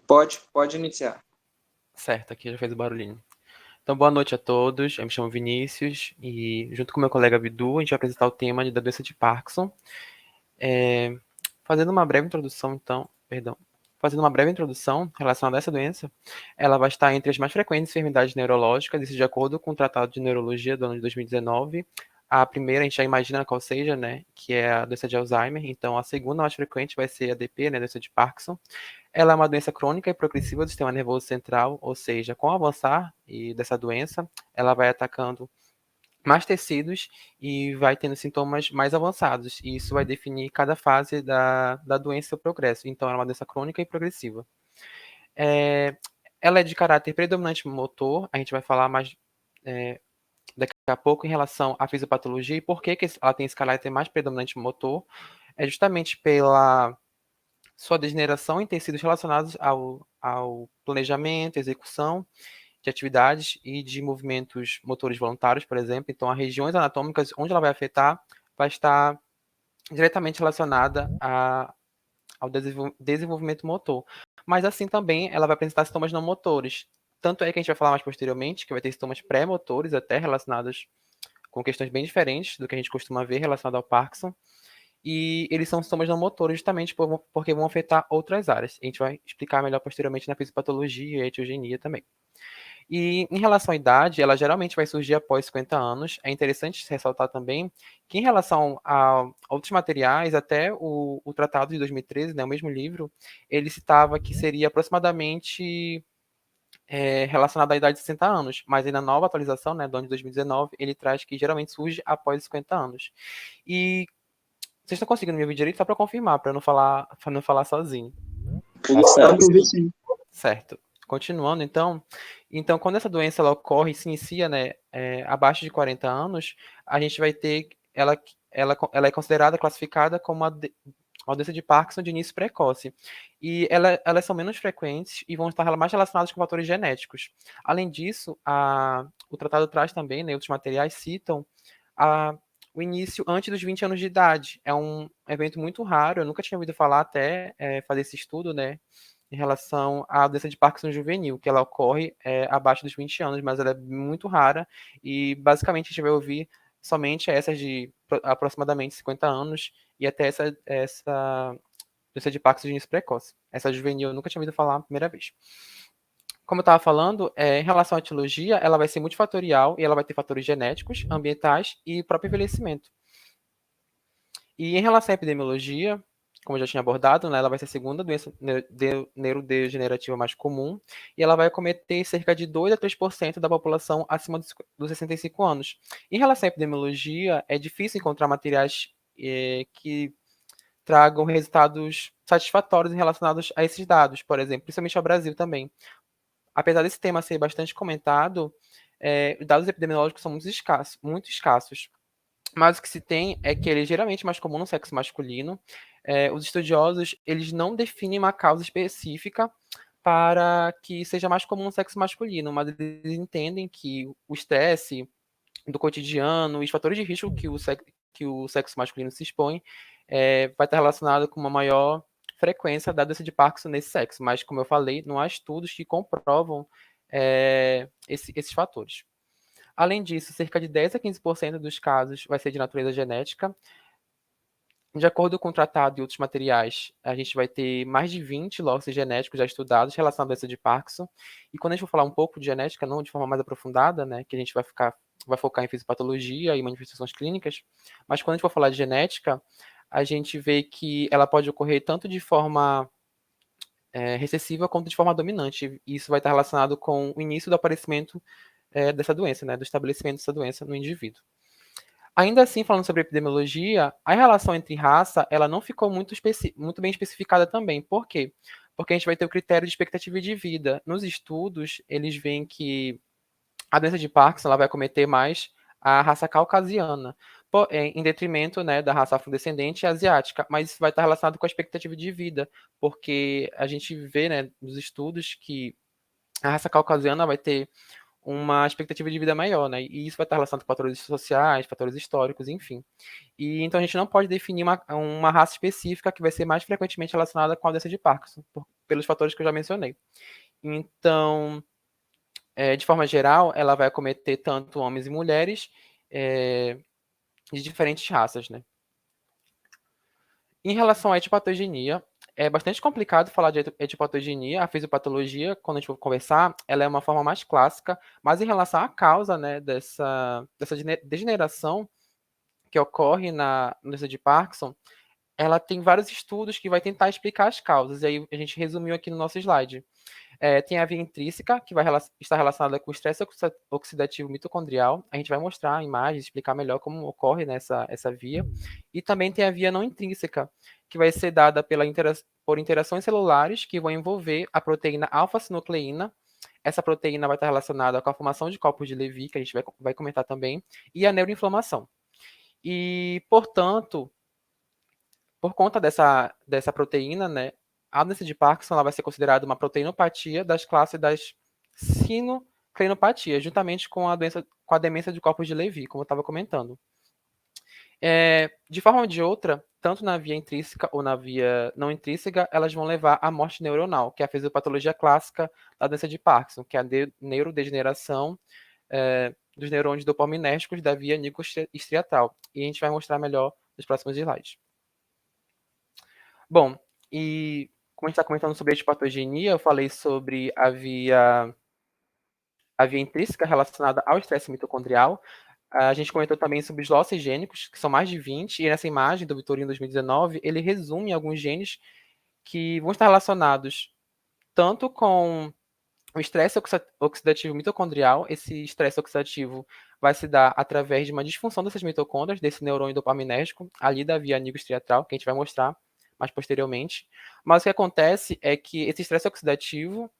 Pode iniciar. Certo, aqui já fez o barulhinho. Então, boa noite a todos. Eu me chamo Vinícius e, junto com meu colega Bidu, a gente vai apresentar o tema da doença de Parkinson. É, Fazendo uma breve introdução, fazendo uma breve introdução relacionada a essa doença, ela vai estar entre as mais frequentes enfermidades neurológicas, isso de acordo com o Tratado de Neurologia do ano de 2019. A primeira, a gente já imagina qual seja, né, que é a doença de Alzheimer. Então, a segunda mais frequente vai ser a DP, né, a doença de Parkinson. Ela é uma doença crônica e progressiva do sistema nervoso central, ou seja, com o avançar dessa doença, ela vai atacando mais tecidos e vai tendo sintomas mais avançados. E isso vai definir cada fase da doença e seu progresso. Então, ela é uma doença crônica e progressiva. É, Ela é de caráter predominante motor, a gente vai falar mais daqui a pouco em relação à fisiopatologia e por que ela tem esse caráter mais predominante motor. É justamente pela sua degeneração em tecidos relacionados ao planejamento, execução de atividades e de movimentos motores voluntários, por exemplo. Então, as regiões anatômicas onde ela vai afetar vai estar diretamente relacionada ao desenvolvimento motor. Mas, assim também, ela vai apresentar sintomas não motores. Tanto é que a gente vai falar mais posteriormente, que vai ter sintomas pré-motores, até relacionados com questões bem diferentes do que a gente costuma ver relacionado ao Parkinson. E eles são sintomas não motores justamente porque vão afetar outras áreas. A gente vai explicar melhor posteriormente na fisiopatologia e etiogenia também. E em relação à idade, ela geralmente vai surgir após 50 anos. É interessante ressaltar também que em relação a outros materiais, até o tratado de 2013, né, o mesmo livro, ele citava que seria aproximadamente relacionado à idade de 60 anos, mas aí na nova atualização, né, do ano de 2019, ele traz que geralmente surge após 50 anos. E vocês estão conseguindo me ouvir direito? Só para confirmar, para não falar sozinho. Tudo Dá certo. para ouvir sim. Certo. Continuando, então, quando essa doença ela ocorre e se inicia, né, abaixo de 40 anos, a gente vai ter, ela é considerada, classificada como uma doença de Parkinson de início precoce. E elas são menos frequentes e vão estar mais relacionadas com fatores genéticos. Além disso, o tratado traz também, né, outros materiais citam a, o início antes dos 20 anos de idade. É um evento muito raro, eu nunca tinha ouvido falar até fazer esse estudo, né, em relação à doença de Parkinson juvenil, que ela ocorre abaixo dos 20 anos, mas ela é muito rara e basicamente a gente vai ouvir somente essas de aproximadamente 50 anos e até essa doença de Parkinson de início precoce. Essa juvenil eu nunca tinha ouvido falar a primeira vez. Como eu estava falando, em relação à etiologia, ela vai ser multifatorial e ela vai ter fatores genéticos, ambientais e próprio envelhecimento. E em relação à epidemiologia, como eu já tinha abordado, né, ela vai ser a segunda doença neurodegenerativa mais comum e ela vai acometer cerca de 2 a 3% da população acima dos 65 anos. Em relação à epidemiologia, é difícil encontrar materiais que tragam resultados satisfatórios relacionados a esses dados, por exemplo, principalmente ao Brasil também. Apesar desse tema ser bastante comentado, os dados epidemiológicos são muito escassos. Mas o que se tem é que ele é geralmente mais comum no sexo masculino. Os estudiosos, eles não definem uma causa específica para que seja mais comum no sexo masculino, mas eles entendem que o estresse do cotidiano e os fatores de risco que o sexo masculino se expõe vai estar relacionado com uma maior frequência da doença de Parkinson nesse sexo. Mas, como eu falei, não há estudos que comprovam esses fatores. Além disso, cerca de 10 a 15% dos casos vai ser de natureza genética. De acordo com o tratado e outros materiais, a gente vai ter mais de 20 losses genéticos já estudados relacionados à doença de Parkinson. E quando a gente for falar um pouco de genética, não de forma mais aprofundada, né, que a gente vai focar em fisiopatologia e manifestações clínicas, mas quando a gente for falar de genética, a gente vê que ela pode ocorrer tanto de forma recessiva quanto de forma dominante. E isso vai estar relacionado com o início do aparecimento dessa doença, né, do estabelecimento dessa doença no indivíduo. Ainda assim, falando sobre epidemiologia, a relação entre raça, ela não ficou muito bem especificada também. Por quê? Porque a gente vai ter o critério de expectativa de vida. Nos estudos, eles veem que a doença de Parkinson ela vai acometer mais a raça caucasiana, em detrimento, né, da raça afrodescendente e asiática, mas isso vai estar relacionado com a expectativa de vida, porque a gente vê, né, nos estudos que a raça caucasiana vai ter uma expectativa de vida maior, né? E isso vai estar relacionado com fatores sociais, fatores históricos, enfim. E então a gente não pode definir uma raça específica que vai ser mais frequentemente relacionada com a doença de Parkinson, pelos fatores que eu já mencionei. Então, de forma geral, ela vai acometer tanto homens e mulheres de diferentes raças, né? Em relação à etiopatogenia, é bastante complicado falar de etiopatogenia. A fisiopatologia, quando a gente for conversar, ela é uma forma mais clássica, mas em relação à causa, né, dessa degeneração que ocorre na doença de Parkinson, ela tem vários estudos que vai tentar explicar as causas, e aí a gente resumiu aqui no nosso slide. Tem a via intrínseca, que vai estar relacionada com o estresse oxidativo mitocondrial. A gente vai mostrar imagens, explicar melhor como ocorre essa via. E também tem a via não intrínseca, que vai ser dada por interações celulares que vão envolver a proteína alfa-sinucleína. Essa proteína vai estar relacionada com a formação de corpos de Levy, que a gente vai comentar também, e a neuroinflamação. E, portanto, por conta dessa proteína, né, a doença de Parkinson ela vai ser considerada uma proteinopatia das classes das sinocleinopatias, juntamente com a demência de corpos de Levy, como eu estava comentando. De forma ou de outra, tanto na via intrínseca ou na via não intrínseca, elas vão levar à morte neuronal, que é a fisiopatologia clássica da doença de Parkinson, que é a neurodegeneração dos neurônios dopaminérgicos da via nicostriatal. E a gente vai mostrar melhor nos próximos slides. Bom, e como a gente está comentando sobre a etiopatogenia, eu falei sobre a via intrínseca relacionada ao estresse mitocondrial. A gente comentou também sobre os losses gênicos, que são mais de 20, e nessa imagem do Vitorino 2019, ele resume alguns genes que vão estar relacionados tanto com o estresse oxidativo mitocondrial. Esse estresse oxidativo vai se dar através de uma disfunção dessas mitocôndrias, desse neurônio dopaminérgico, ali da via nigrostriatal, que a gente vai mostrar mais posteriormente. Mas o que acontece é que esse estresse oxidativo,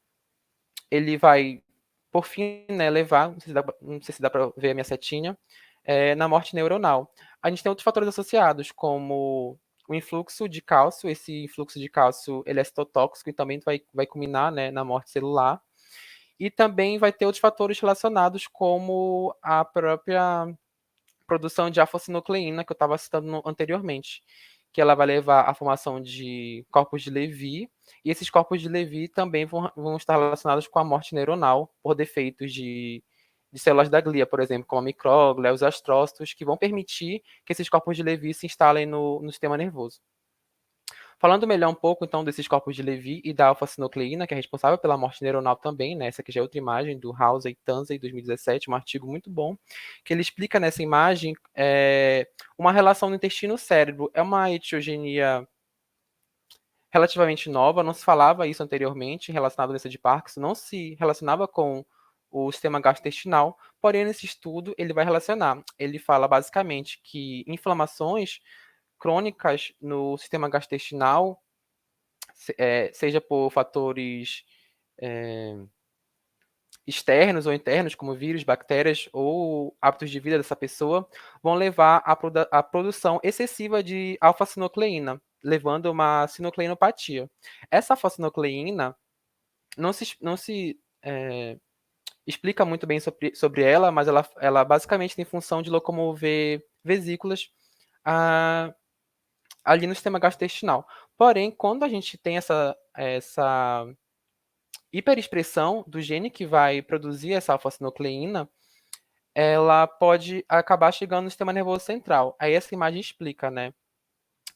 ele vai, por fim, né, levar, não sei se dá para ver a minha setinha, na morte neuronal. A gente tem outros fatores associados, como o influxo de cálcio. Esse influxo de cálcio ele é citotóxico e também vai culminar, né, na morte celular. E também vai ter outros fatores relacionados, como a própria produção de alfa-sinucleína, que eu estava citando anteriormente, que ela vai levar à formação de corpos de Levy, e esses corpos de Levy também vão estar relacionados com a morte neuronal por defeitos de células da glia, por exemplo, como a micróglia, os astrócitos, que vão permitir que esses corpos de Levy se instalem no sistema nervoso. Falando melhor um pouco, então, desses corpos de Levy e da alfa-sinucleína, que é responsável pela morte neuronal também, né? Essa aqui já é outra imagem do House e Tanzi, 2017, um artigo muito bom, que ele explica nessa imagem uma relação no intestino-cérebro. É uma etiogenia relativamente nova, não se falava isso anteriormente, relacionado à doença de Parkinson, não se relacionava com o sistema gastrointestinal, porém, nesse estudo, ele vai relacionar. Ele fala, basicamente, que inflamações crônicas no sistema gastrointestinal, seja por fatores externos ou internos, como vírus, bactérias ou hábitos de vida dessa pessoa, vão levar à produção excessiva de alfa-sinucleína, levando a uma sinucleinopatia. Essa alfa-sinucleína não se explica muito bem sobre ela, mas ela basicamente tem função de locomover vesículas ali no sistema gastrointestinal. Porém, quando a gente tem essa hiperexpressão do gene que vai produzir essa alfa-sinucleína, ela pode acabar chegando no sistema nervoso central. Aí essa imagem explica, né?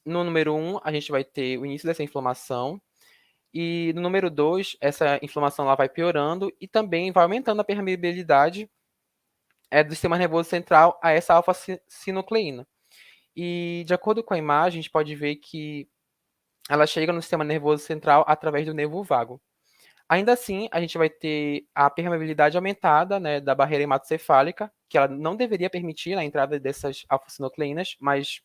No número 1, a gente vai ter o início dessa inflamação, e no número 2, essa inflamação lá vai piorando e também vai aumentando a permeabilidade do sistema nervoso central a essa alfa-sinucleína. E de acordo com a imagem, a gente pode ver que ela chega no sistema nervoso central através do nervo vago. Ainda assim, a gente vai ter a permeabilidade aumentada, né, da barreira hematocefálica, que ela não deveria permitir a entrada dessas alfa-sinucleínas, mas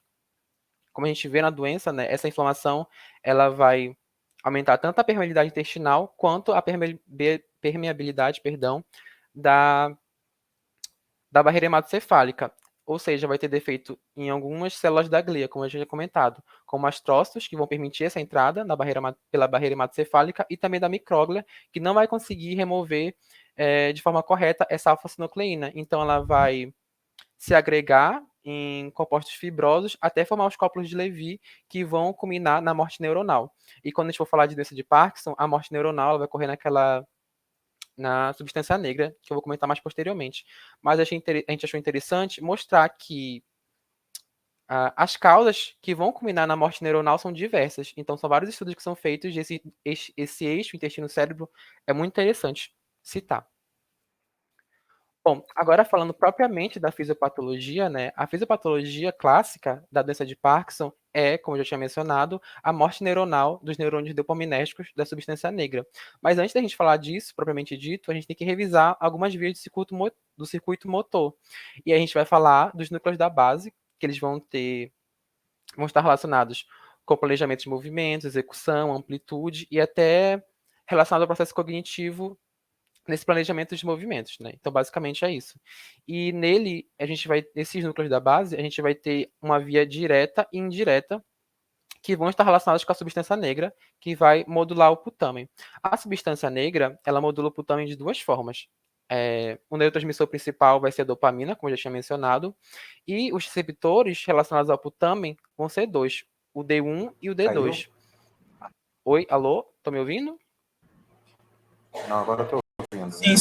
como a gente vê na doença, né, essa inflamação ela vai aumentar tanto a permeabilidade intestinal quanto a permeabilidade, perdão, da barreira hematocefálica. Ou seja, vai ter defeito em algumas células da glia, como eu já tinha comentado, como astrócitos, que vão permitir essa entrada pela barreira hematocefálica, e também da micróglia, que não vai conseguir remover de forma correta essa alfa-sinucleína. Então, ela vai se agregar em compostos fibrosos até formar os copos de Levy, que vão culminar na morte neuronal. E quando a gente for falar de doença de Parkinson, a morte neuronal ela vai ocorrer na substância negra, que eu vou comentar mais posteriormente. Mas a gente achou interessante mostrar que as causas que vão culminar na morte neuronal são diversas. Então, são vários estudos que são feitos, e esse eixo intestino-cérebro é muito interessante citar. Bom, agora falando propriamente da fisiopatologia, né? A fisiopatologia clássica da doença de Parkinson é, como eu já tinha mencionado, a morte neuronal dos neurônios dopaminérgicos da substância negra. Mas antes da gente falar disso, propriamente dito, a gente tem que revisar algumas vias do circuito motor. E a gente vai falar dos núcleos da base, que eles vão estar relacionados com o planejamento de movimentos, execução, amplitude e até relacionado ao processo cognitivo nesse planejamento de movimentos, né? Então, basicamente é isso. E nesses núcleos da base, a gente vai ter uma via direta e indireta que vão estar relacionadas com a substância negra, que vai modular o putamen. A substância negra, ela modula o putamen de duas formas. O neurotransmissor principal vai ser a dopamina, como eu já tinha mencionado, e os receptores relacionados ao putamen vão ser dois, o D1 e o D2. Caiu? Oi, alô? Estão me ouvindo? Não, agora eu tô ouvindo. Sim.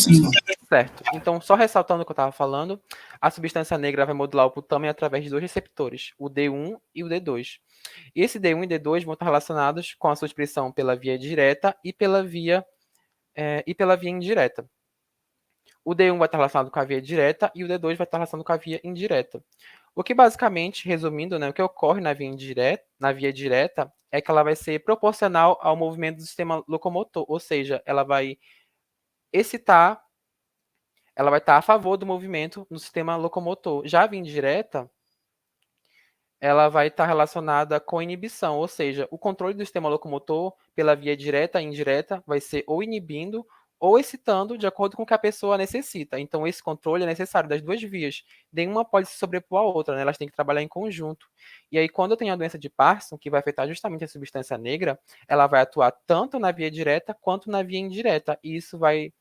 Certo. Então, só ressaltando o que eu estava falando, a substância negra vai modular o putamen através de dois receptores, o D1 e o D2. E esse D1 e D2 vão estar relacionados com a sua expressão pela via direta e pela via indireta. O D1 vai estar relacionado com a via direta e o D2 vai estar relacionado com a via indireta. O que basicamente, resumindo, né, o que ocorre na via direta é que ela vai ser proporcional ao movimento do sistema locomotor, ou seja, ela vai excitar, ela vai estar a favor do movimento no sistema locomotor. Já a via indireta, ela vai estar relacionada com inibição, ou seja, o controle do sistema locomotor pela via direta e indireta vai ser ou inibindo ou excitando de acordo com o que a pessoa necessita. Então, esse controle é necessário das duas vias. Nenhuma pode se sobrepor à outra, né? Elas têm que trabalhar em conjunto. E aí, quando eu tenho a doença de Parkinson, que vai afetar justamente a substância negra, ela vai atuar tanto na via direta quanto na via indireta. E isso vai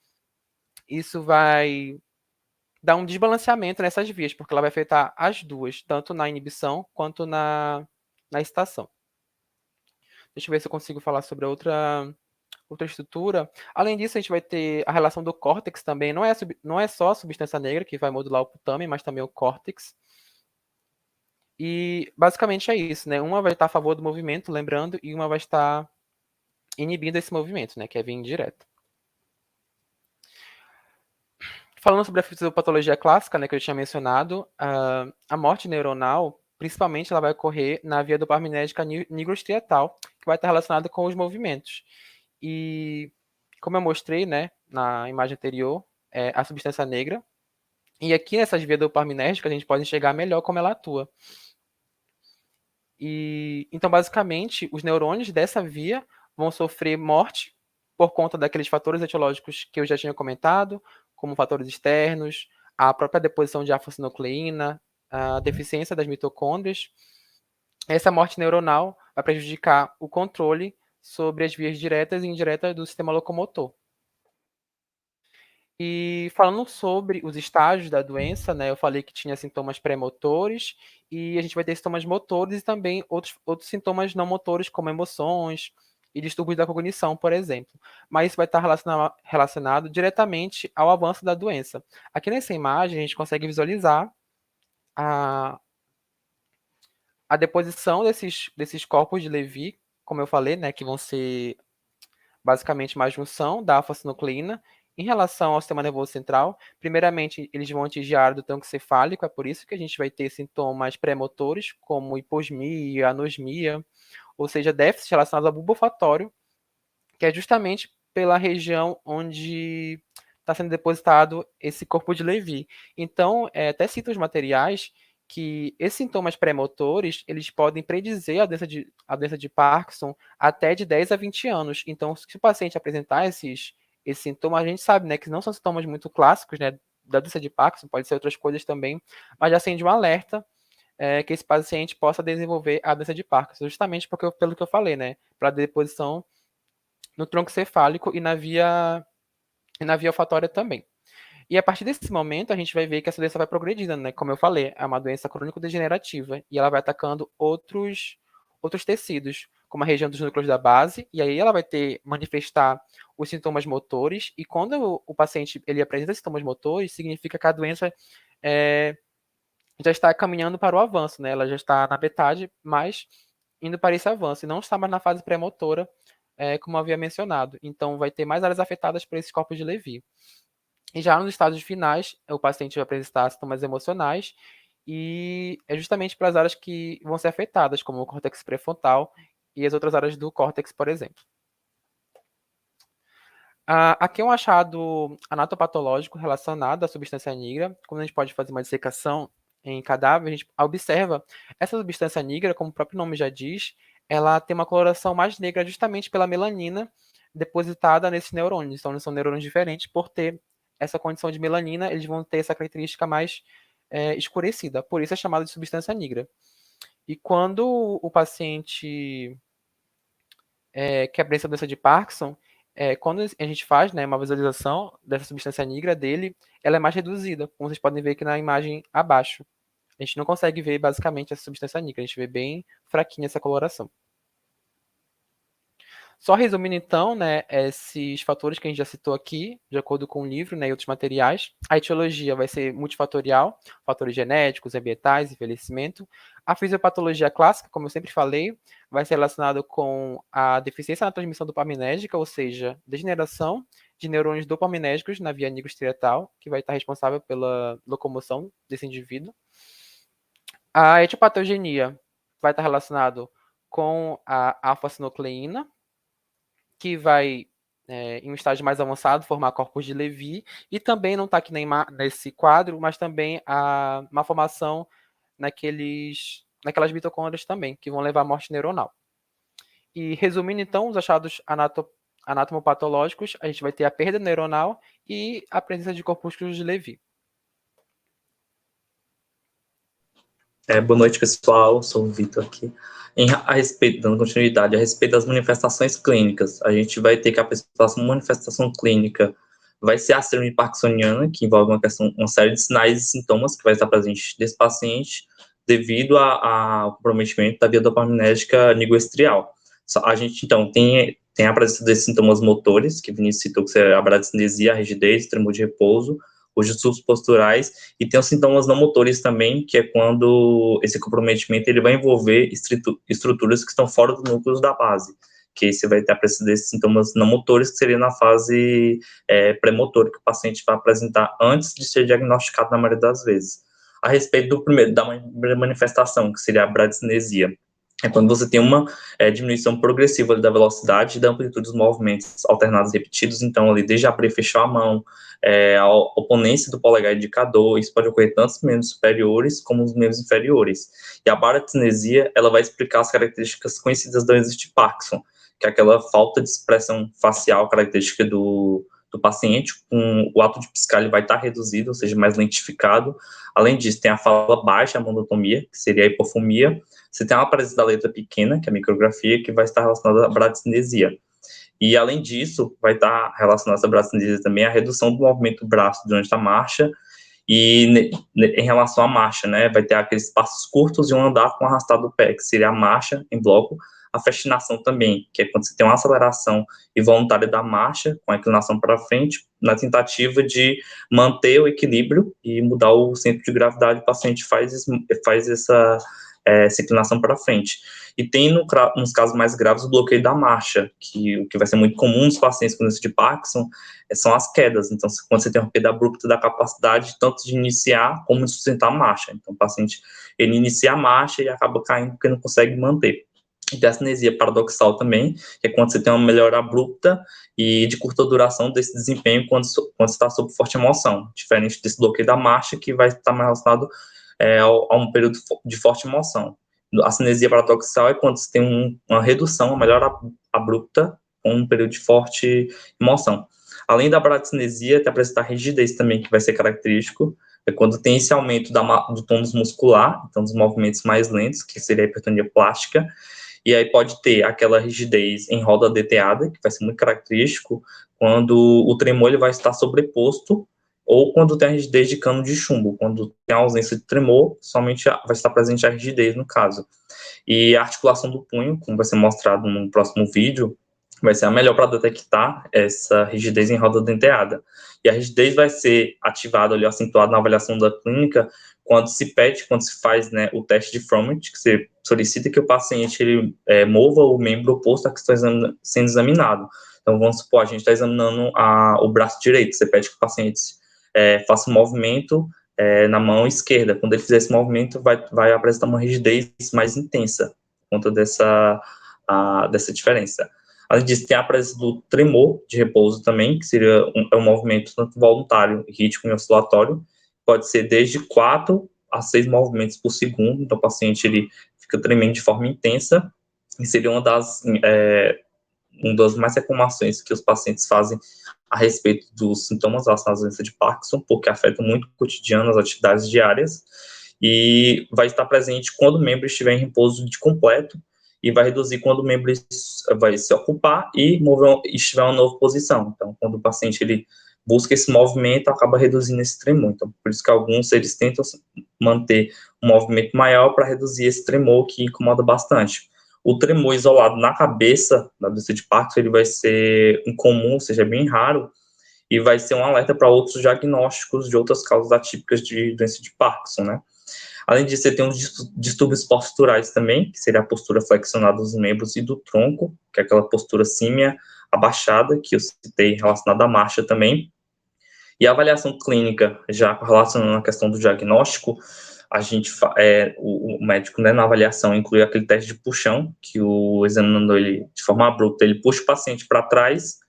dar um desbalanceamento nessas vias, porque ela vai afetar as duas, tanto na inibição quanto na excitação. Deixa eu ver se eu consigo falar sobre outra estrutura. Além disso, a gente vai ter a relação do córtex também. Não é só a substância negra que vai modular o putamen, mas também o córtex. E basicamente é isso, né? Uma vai estar a favor do movimento, lembrando, e uma vai estar inibindo esse movimento, né? Que é via indireta. Falando sobre a fisiopatologia clássica, né, que eu tinha mencionado, a morte neuronal, principalmente, ela vai ocorrer na via dopaminérgica nigrostriatal, que vai estar relacionada com os movimentos. E, como eu mostrei, né, na imagem anterior, é a substância negra. E aqui nessas vias dopaminérgicas, a gente pode enxergar melhor como ela atua. E, então, basicamente, os neurônios dessa via vão sofrer morte por conta daqueles fatores etiológicos que eu já tinha comentado, como fatores externos, a própria deposição de alfa-sinucleína, a deficiência das mitocôndrias. Essa morte neuronal vai prejudicar o controle sobre as vias diretas e indiretas do sistema locomotor. E falando sobre os estágios da doença, né, eu falei que tinha sintomas pré-motores e a gente vai ter sintomas motores e também outros sintomas não motores, como emoções e distúrbios da cognição, por exemplo. Mas isso vai estar relacionado diretamente ao avanço da doença. Aqui nessa imagem, a gente consegue visualizar a, a deposição desses corpos de Levy, como eu falei, né, que vão ser basicamente uma junção da alfa-sinucleína em relação ao sistema nervoso central. Primeiramente, eles vão atingir a área do tronco cefálico, é por isso que a gente vai ter sintomas pré-motores, como hiposmia, anosmia, ou seja, déficits relacionados ao bulbo olfatório, que é justamente pela região onde está sendo depositado esse corpo de Levy. Então, até cito os materiais que esses sintomas pré-motores, eles podem predizer a doença de Parkinson até de 10 a 20 anos. Então, se o paciente apresentar esses sintomas, a gente sabe, né, que não são sintomas muito clássicos, né, da doença de Parkinson, pode ser outras coisas também, mas já acende um alerta que esse paciente possa desenvolver a doença de Parkinson, justamente pelo que eu falei, né, para deposição no tronco cefálico e na via olfatória também. E a partir desse momento, a gente vai ver que essa doença vai progredindo, né? Como eu falei, é uma doença crônico-degenerativa e ela vai atacando outros tecidos, como a região dos núcleos da base, e aí ela vai manifestar os sintomas motores, e quando o paciente ele apresenta sintomas motores, significa que a doença é, já está caminhando para o avanço, né? Ela já está na metade, mas indo para esse avanço, e não está mais na fase pré-motora, como eu havia mencionado. Então, vai ter mais áreas afetadas por esses corpos de Levy. E já nos estágios finais, o paciente vai apresentar sintomas emocionais, e é justamente para as áreas que vão ser afetadas, como o córtex pré-frontal e as outras áreas do córtex, por exemplo. Aqui é um achado anatopatológico relacionado à substância negra. Quando a gente pode fazer uma dissecação em cadáver, a gente observa essa substância negra, como o próprio nome já diz, ela tem uma coloração mais negra justamente pela melanina depositada nesses neurônios. Então, são neurônios diferentes por ter essa condição de melanina, eles vão ter essa característica mais escurecida. Por isso é chamado de substância negra. E quando o paciente que apresenta a doença de Parkinson, quando a gente faz, né, uma visualização dessa substância negra dele, ela é mais reduzida, como vocês podem ver aqui na imagem abaixo. A gente não consegue ver basicamente essa substância negra, a gente vê bem fraquinha essa coloração. Só resumindo então, né, esses fatores que a gente já citou aqui, de acordo com o livro, né, e outros materiais, a etiologia vai ser multifatorial, fatores genéticos, ambientais, envelhecimento. A fisiopatologia clássica, como eu sempre falei, vai ser relacionada com a deficiência na transmissão dopaminérgica, ou seja, degeneração de neurônios dopaminérgicos na via nigrostriatal, que vai estar responsável pela locomoção desse indivíduo. A etiopatogenia vai estar relacionado com a alfa-sinucleína, que vai, em um estágio mais avançado, formar corpos de Levy, e também não está aqui nesse quadro, mas também uma formação naquelas mitocôndrias também, que vão levar à morte neuronal. E resumindo então, os achados anatomopatológicos, a gente vai ter a perda neuronal e a presença de corpúsculos de Levy. Boa noite, pessoal. Sou o Vitor aqui. A respeito, dando continuidade, a respeito das manifestações clínicas, a gente vai ter que a manifestação clínica vai ser a síndrome parkinsoniana, que envolve uma série de sinais e sintomas que vai estar presente desse paciente devido ao comprometimento da via dopaminérgica nigroestrial. A gente, então, tem a presença desses sintomas motores, que Vinícius citou, que é a bradicinesia, a rigidez, tremor de repouso, os distúrbios posturais, e tem os sintomas não motores também, que é quando esse comprometimento ele vai envolver estruturas que estão fora do núcleo da base, que aí você vai ter a presença desses sintomas não motores, que seria na fase pré-motor, que o paciente vai apresentar antes de ser diagnosticado na maioria das vezes. A respeito da manifestação, que seria a bradicinesia, é quando você tem uma diminuição progressiva da velocidade e da amplitude dos movimentos alternados e repetidos, então ali desde abrir e fechar a mão, a oponência do polegar indicador, isso pode ocorrer tanto nos membros superiores como nos membros inferiores. E a baratinesia, ela vai explicar as características conhecidas da doença de Parkinson, que é aquela falta de expressão facial característica do paciente, com o ato de piscar ele vai estar reduzido, ou seja, mais lentificado. Além disso, tem a fala baixa, a monotonia, que seria a hipofomia. Você tem uma presença da letra pequena, que é a micrografia, que vai estar relacionada à bradicinesia. E, além disso, vai estar relacionada à bradicinesia também a redução do movimento do braço durante a marcha, e em relação à marcha, né, vai ter aqueles passos curtos e um andar com arrastado do pé, que seria a marcha em bloco, a festinação também, que é quando você tem uma aceleração involuntária da marcha, com a inclinação para frente, na tentativa de manter o equilíbrio e mudar o centro de gravidade, o paciente faz essa inclinação para frente. E tem, nos casos mais graves, o bloqueio da marcha, que o que vai ser muito comum nos pacientes com doença de Parkinson são as quedas. Então, quando você tem uma perda abrupta da capacidade tanto de iniciar como de sustentar a marcha. Então, o paciente, ele inicia a marcha e acaba caindo porque não consegue manter. E tem a cinesia paradoxal também, que é quando você tem uma melhora abrupta e de curta duração desse desempenho quando você está sob forte emoção, diferente desse bloqueio da marcha, que vai estar mais relacionado a um período de forte emoção. A cinesia paradoxal é quando você tem uma redução, uma melhora abrupta com um período de forte emoção. Além da bradicinesia, tem a presença da rigidez também, que vai ser característico, é quando tem esse aumento do tônus muscular, então dos movimentos mais lentos, que seria a hipertonia plástica, e aí pode ter aquela rigidez em roda deteada, que vai ser muito característico, quando o tremor ele vai estar sobreposto ou quando tem a rigidez de cano de chumbo. Quando tem a ausência de tremor, somente vai estar presente a rigidez no caso. E a articulação do punho, como vai ser mostrado no próximo vídeo, vai ser a melhor para detectar essa rigidez em roda denteada. E a rigidez vai ser ativada ali, acentuada na avaliação da clínica, quando se pede, quando se faz, né, o teste de Froment, que você solicita que o paciente ele, mova o membro oposto a que está sendo examinado. Então, vamos supor, a gente está examinando o braço direito, você pede que o paciente faça um movimento na mão esquerda. Quando ele fizer esse movimento, vai apresentar uma rigidez mais intensa, por conta dessa diferença. Além disso, tem a presença do tremor de repouso também, que seria um movimento tanto voluntário, rítmico e oscilatório. Pode ser desde 4 a 6 movimentos por segundo, então o paciente ele fica tremendo de forma intensa, e seria uma das mais reclamações que os pacientes fazem a respeito dos sintomas relacionados à doença de Parkinson, porque afeta muito o cotidiano, as atividades diárias, e vai estar presente quando o membro estiver em repouso de completo, e vai reduzir quando o membro vai se ocupar e estiver em uma nova posição. Então, quando o paciente ele busca esse movimento, acaba reduzindo esse tremor. Então, por isso que alguns eles tentam manter um movimento maior para reduzir esse tremor que incomoda bastante. O tremor isolado na cabeça da doença de Parkinson, ele vai ser incomum, ou seja, bem raro, e vai ser um alerta para outros diagnósticos de outras causas atípicas de doença de Parkinson, né? Além disso, você tem os distúrbios posturais também, que seria a postura flexionada dos membros e do tronco, que é aquela postura símia abaixada, que eu citei relacionada à marcha também. E a avaliação clínica, já relacionando a questão do diagnóstico, a gente, o médico, né, na avaliação, inclui aquele teste de puxão, que o examinador, ele, de forma abrupta, ele puxa o paciente para trás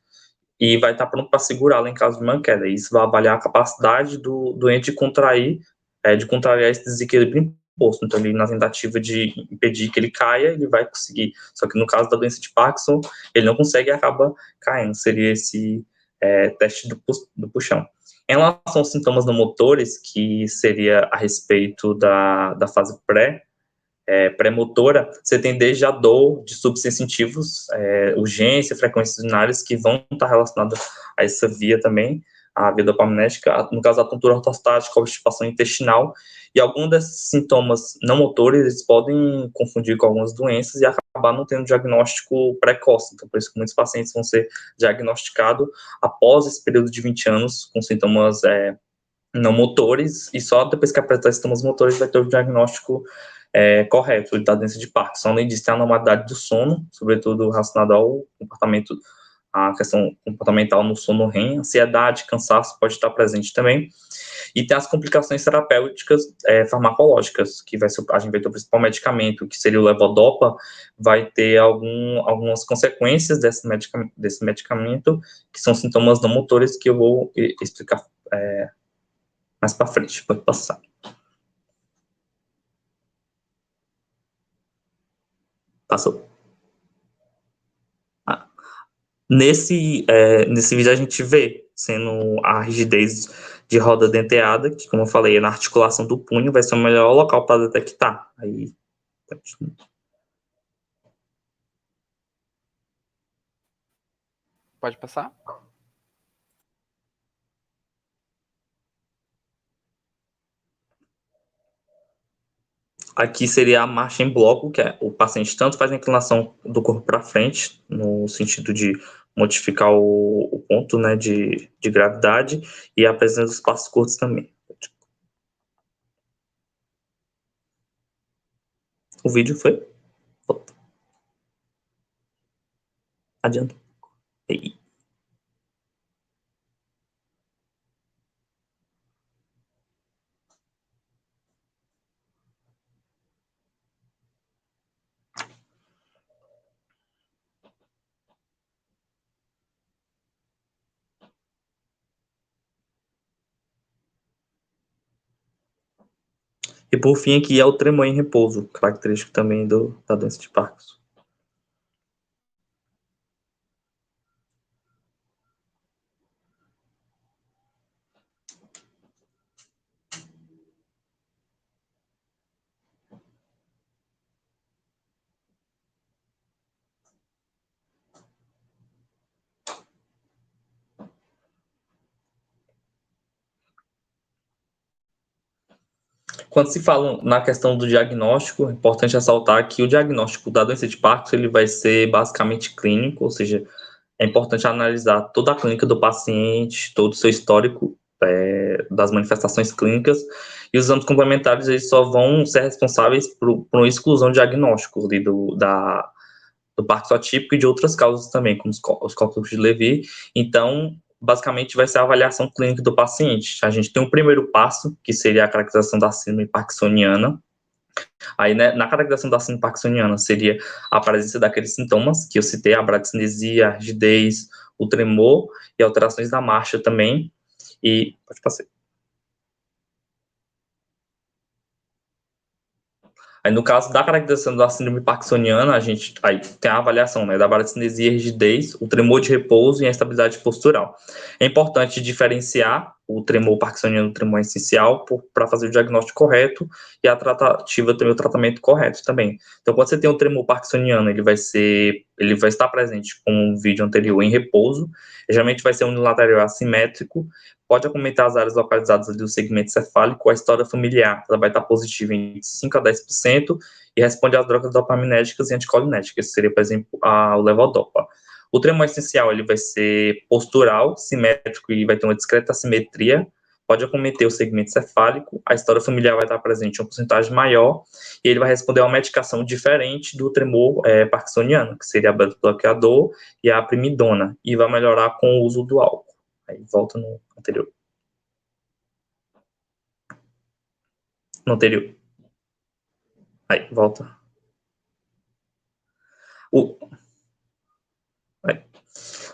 e vai estar pronto para segurá-lo em caso de uma queda. Isso vai avaliar a capacidade do doente de contrariar esse desequilíbrio imposto. Então, ele, na tentativa de impedir que ele caia, ele vai conseguir. Só que no caso da doença de Parkinson, ele não consegue e acaba caindo. Seria esse teste do puxão. Em relação aos sintomas não motores, que seria a respeito da fase pré-motora, você tem desde a dor de subsensitivos, urgência, frequências urinárias, que vão estar relacionadas a essa via também, a via dopaminética, no caso da tontura ortostática, obstipação intestinal, e alguns desses sintomas não motores, eles podem confundir com algumas doenças e acabar não tendo diagnóstico precoce, então por isso que muitos pacientes vão ser diagnosticados após esse período de 20 anos com sintomas não motores, e só depois que apresentar sintomas motores vai ter o diagnóstico correto da doença de Parkinson. Além disso, tem a anormalidade do sono, sobretudo relacionada ao comportamento, a questão comportamental no sono REM, ansiedade, cansaço pode estar presente também. E tem as complicações terapêuticas farmacológicas, que a gente vai ter o principal medicamento, que seria o levodopa, vai ter algumas consequências desse medicamento, que são sintomas não motores, que eu vou explicar mais para frente. Pode passar. Passou. Nesse vídeo a gente vê sendo a rigidez de roda denteada, que, como eu falei, é na articulação do punho, vai ser o melhor local para detectar. Aí, Pode passar? aqui seria a marcha em bloco, que é o paciente tanto faz a inclinação do corpo para frente, no sentido de modificar o ponto, né, de gravidade, e a presença dos passos curtos também. O vídeo foi? Adianta. E por fim, aqui é o tremor em repouso, característico também da doença de Parkinson. Quando se fala na questão do diagnóstico, é importante ressaltar que o diagnóstico da doença de Parkinson ele vai ser basicamente clínico, ou seja, é importante analisar toda a clínica do paciente, todo o seu histórico das manifestações clínicas, e os exames complementares eles só vão ser responsáveis por uma exclusão de diagnóstico ali do Parkinson atípico e de outras causas também, como os cálculos de Levy. Então, basicamente, vai ser a avaliação clínica do paciente. A gente tem um primeiro passo, que seria a caracterização da síndrome parkinsoniana. Aí, né, na caracterização da síndrome parkinsoniana, seria a presença daqueles sintomas que eu citei, a bradicinese, a rigidez, o tremor e alterações da marcha também. E, pode passar. Aí, no caso da caracterização da síndrome parkinsoniana, a gente aí tem a avaliação, né, da bradicinese, rigidez, o tremor de repouso e a instabilidade postural. É importante diferenciar o tremor parkinsoniano do tremor essencial para fazer o diagnóstico correto e a tratativa também, o tratamento correto também. Então, quando você tem o tremor parkinsoniano, ele vai estar presente como um vídeo anterior em repouso, geralmente vai ser unilateral assimétrico, pode acometer as áreas localizadas ali do segmento cefálico, a história familiar ela vai estar positiva em 5 a 10% e responde às drogas dopaminérgicas e anticolinérgicas, seria, por exemplo, o levodopa. O tremor essencial ele vai ser postural, simétrico e vai ter uma discreta assimetria, pode acometer o segmento cefálico, a história familiar vai estar presente em uma porcentagem maior e ele vai responder a uma medicação diferente do tremor parkinsoniano, que seria a beta-bloqueador e a primidona, e vai melhorar com o uso do álcool. Aí volta no anterior. No anterior. Aí, volta.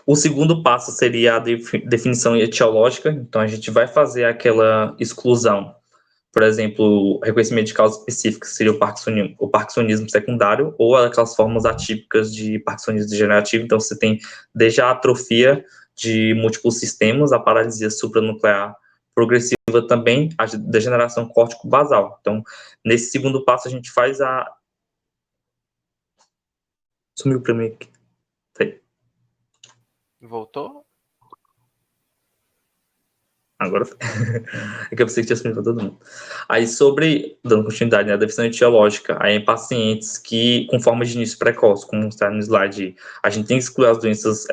O segundo passo seria a definição etiológica. Então, a gente vai fazer aquela exclusão. Por exemplo, reconhecimento de causas específicas seria o parkinsonismo secundário ou aquelas formas atípicas de parkinsonismo degenerativo. Então, você tem desde a atrofia de múltiplos sistemas, a paralisia supranuclear progressiva também, a degeneração córtico-basal. Então, nesse segundo passo, a gente faz a... Sumiu para mim aqui. Voltou? Agora é que eu pensei que tinha sumido para todo mundo. Aí dando continuidade, né, a definição etiológica, aí em pacientes que, com formas de início precoce, como está no slide, a gente tem que excluir as doenças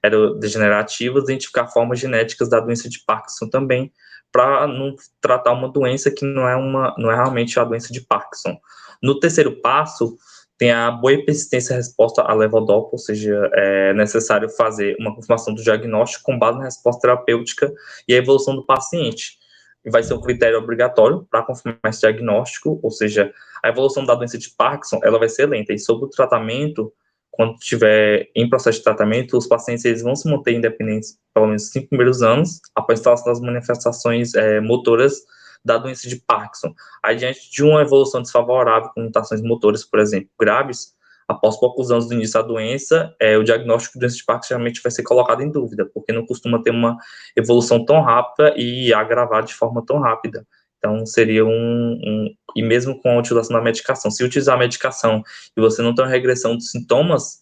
aerodegenerativas, identificar formas genéticas da doença de Parkinson também, para não tratar uma doença que não é realmente a doença de Parkinson. No terceiro passo, tem a boa e persistência resposta à levodopa, ou seja, é necessário fazer uma confirmação do diagnóstico com base na resposta terapêutica e a evolução do paciente. Vai ser um critério obrigatório para confirmar esse diagnóstico, ou seja, a evolução da doença de Parkinson, ela vai ser lenta, e sobre o tratamento, quando estiver em processo de tratamento, os pacientes eles vão se manter independentes pelo menos os 5 primeiros anos, após a instalação das manifestações motoras da doença de Parkinson. Aí, diante de uma evolução desfavorável com mutações motoras, por exemplo, graves, após poucos anos do início da doença, o diagnóstico de doença de Parkinson geralmente vai ser colocado em dúvida, porque não costuma ter uma evolução tão rápida e agravar de forma tão rápida. Então, seria e mesmo com a utilização da medicação, se utilizar a medicação e você não tem uma regressão dos sintomas,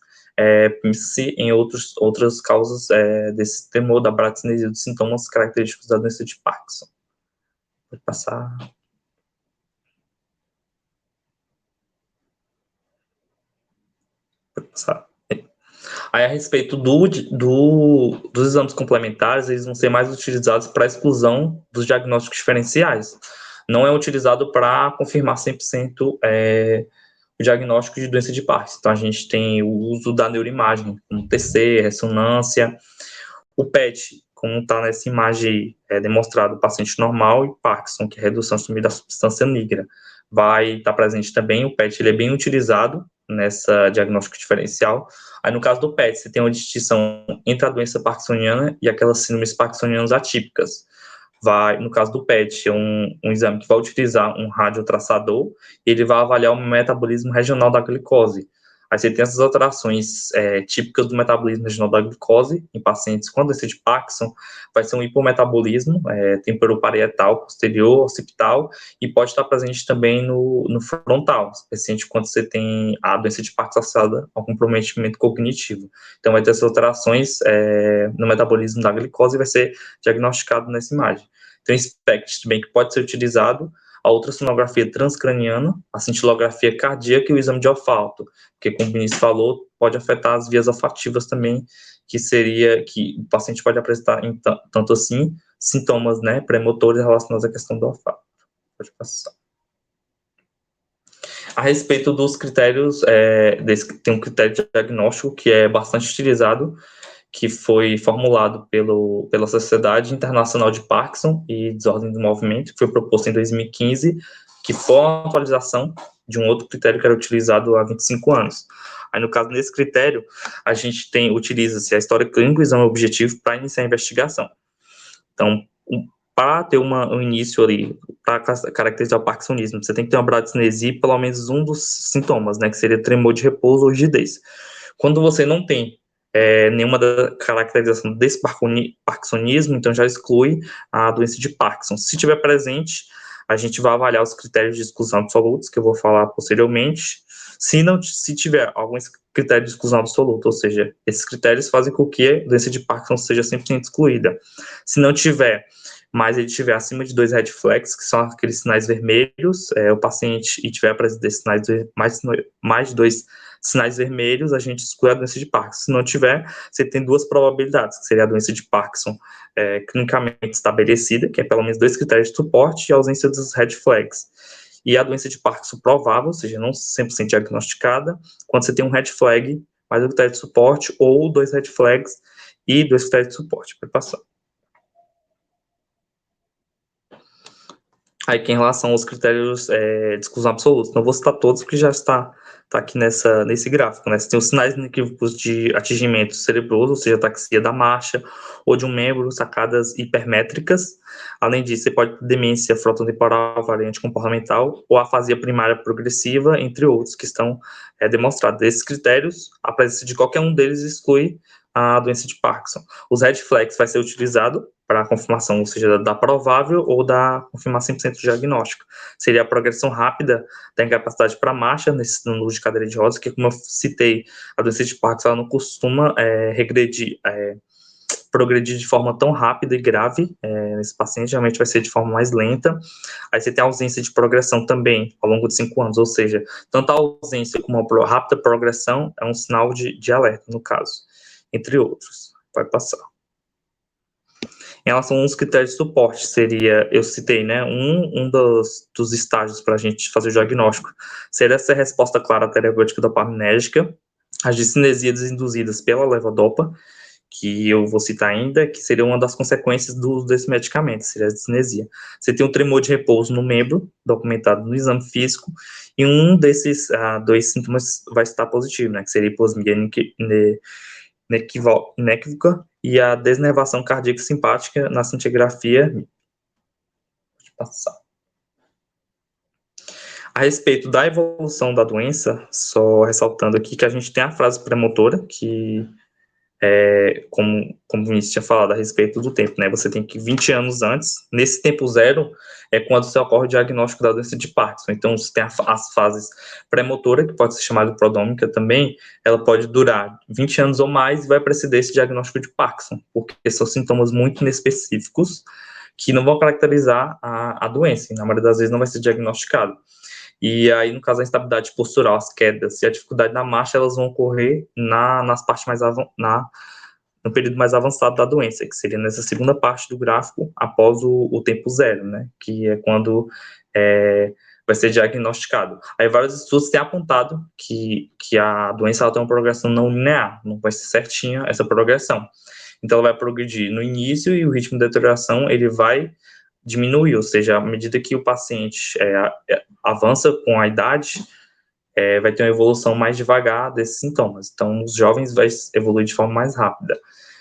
pense em outras causas desse tremor, da bradicinese, dos sintomas característicos da doença de Parkinson. Pode passar. Pode passar. Aí, a respeito dos exames complementares, eles vão ser mais utilizados para a exclusão dos diagnósticos diferenciais. Não é utilizado para confirmar 100% o diagnóstico de doença de Parkinson. Então, a gente tem o uso da neuroimagem, como TC, ressonância, o PET, como está nessa imagem demonstrado o paciente normal e Parkinson, que é a redução assumida da substância negra. Vai estar presente também, o PET ele é bem utilizado nessa diagnóstico diferencial. Aí, no caso do PET, você tem uma distinção entre a doença parkinsoniana e aquelas síndromes parkinsonianas atípicas. No caso do PET, é um exame que vai utilizar um radiotraçador e ele vai avaliar o metabolismo regional da glicose. Aí você tem essas alterações típicas do metabolismo regional da glicose em pacientes com doença de Parkinson, vai ser um hipometabolismo temporoparietal, posterior, occipital, e pode estar presente também no frontal, especialmente quando você tem a doença de Parkinson associada ao comprometimento cognitivo. Então, vai ter essas alterações no metabolismo da glicose e vai ser diagnosticado nessa imagem. Tem um SPECT também que pode ser utilizado a ultrassonografia transcraniana, a cintilografia cardíaca e o exame de olfato, porque, como o Vinícius falou, pode afetar as vias olfativas também, que seria que o paciente pode apresentar, tanto assim, sintomas, né, premotores relacionados à questão do olfato. Pode passar. A respeito dos critérios, tem um critério diagnóstico que é bastante utilizado, que foi formulado pela Sociedade Internacional de Parkinson e Desordem do Movimento, que foi proposto em 2015, que foi uma atualização de um outro critério que era utilizado há 25 anos. Aí, no caso, nesse critério, a gente utiliza-se a história clínica e o exame objetivo para iniciar a investigação. Então, para ter um início ali, para caracterizar o parkinsonismo, você tem que ter uma bradicinesia e pelo menos um dos sintomas, né, que seria tremor de repouso ou rigidez. Quando você não tem nenhuma da caracterização desse parkinsonismo, então já exclui a doença de Parkinson. Se tiver presente, a gente vai avaliar os critérios de exclusão absolutos, que eu vou falar posteriormente. Se tiver algum critério de exclusão absoluta, ou seja, esses critérios fazem com que a doença de Parkinson seja 100% excluída. Se não tiver, mas ele tiver acima de 2 red flags, que são aqueles sinais vermelhos, o paciente e tiver a presença desses sinais mais de 2 sinais vermelhos, a gente exclui a doença de Parkinson. Se não tiver, você tem 2 probabilidades, que seria a doença de Parkinson clinicamente estabelecida, que é pelo menos 2 critérios de suporte, e a ausência dos red flags. E a doença de Parkinson provável, ou seja, não 100% diagnosticada, quando você tem um red flag, mais um critério de suporte, ou 2 red flags e 2 critérios de suporte. Pode passar. Aí, que em relação aos critérios de exclusão absoluta, não vou citar todos, porque já está aqui nesse gráfico, né? Você tem os sinais inequívocos de atingimento cerebroso, ou seja, ataxia da marcha, ou de um membro, sacadas hipermétricas. Além disso, você pode ter demência frontotemporal, variante comportamental, ou afasia primária progressiva, entre outros, que estão demonstrados. Desses critérios, a presença de qualquer um deles exclui a doença de Parkinson. Os red flags vai ser utilizado para a confirmação, ou seja, da provável ou da confirmação 100% diagnóstico. Seria a progressão rápida da incapacidade para marcha no uso de cadeira de rodas, que, como eu citei, a doença de Parkinson ela não costuma progredir de forma tão rápida e grave nesse paciente, geralmente vai ser de forma mais lenta. Aí você tem a ausência de progressão também ao longo de 5 anos, ou seja, tanto a ausência como a rápida progressão é um sinal de alerta, no caso, entre outros. Vai passar. Em relação aos critérios de suporte, seria, eu citei, né, um dos estágios para a gente fazer o diagnóstico, seria essa resposta clara terapêutica dopaminérgica, as discinesias induzidas pela levodopa, que eu vou citar ainda, que seria uma das consequências do uso desse medicamento, seria a discinesia. Você tem um tremor de repouso no membro, documentado no exame físico, e um desses 2 sintomas vai estar positivo, né, que seria hiposmia inéquivoca e a desnervação cardíaca simpática na cintigrafia. Pode passar. A respeito da evolução da doença, só ressaltando aqui que a gente tem a frase premotora, que como o Vinícius tinha falado a respeito do tempo, né? Você tem que 20 anos antes, nesse tempo zero, é quando se ocorre o diagnóstico da doença de Parkinson. Então, você tem as fases pré-motora, que pode ser chamada de prodômica também, ela pode durar 20 anos ou mais e vai preceder esse diagnóstico de Parkinson, porque são sintomas muito inespecíficos que não vão caracterizar a doença, e na maioria das vezes não vai ser diagnosticado. E aí, no caso, a instabilidade postural, as quedas e a dificuldade na marcha, elas vão ocorrer nas partes no período mais avançado da doença, que seria nessa segunda parte do gráfico, após o tempo zero, né? Que é quando vai ser diagnosticado. Aí, vários estudos têm apontado que a doença ela tem uma progressão não linear, não vai ser certinha essa progressão. Então, ela vai progredir no início e o ritmo de deterioração, ele vai diminuir, ou seja, à medida que o paciente avança com a idade, vai ter uma evolução mais devagar desses sintomas. Então, os jovens vai evoluir de forma mais rápida.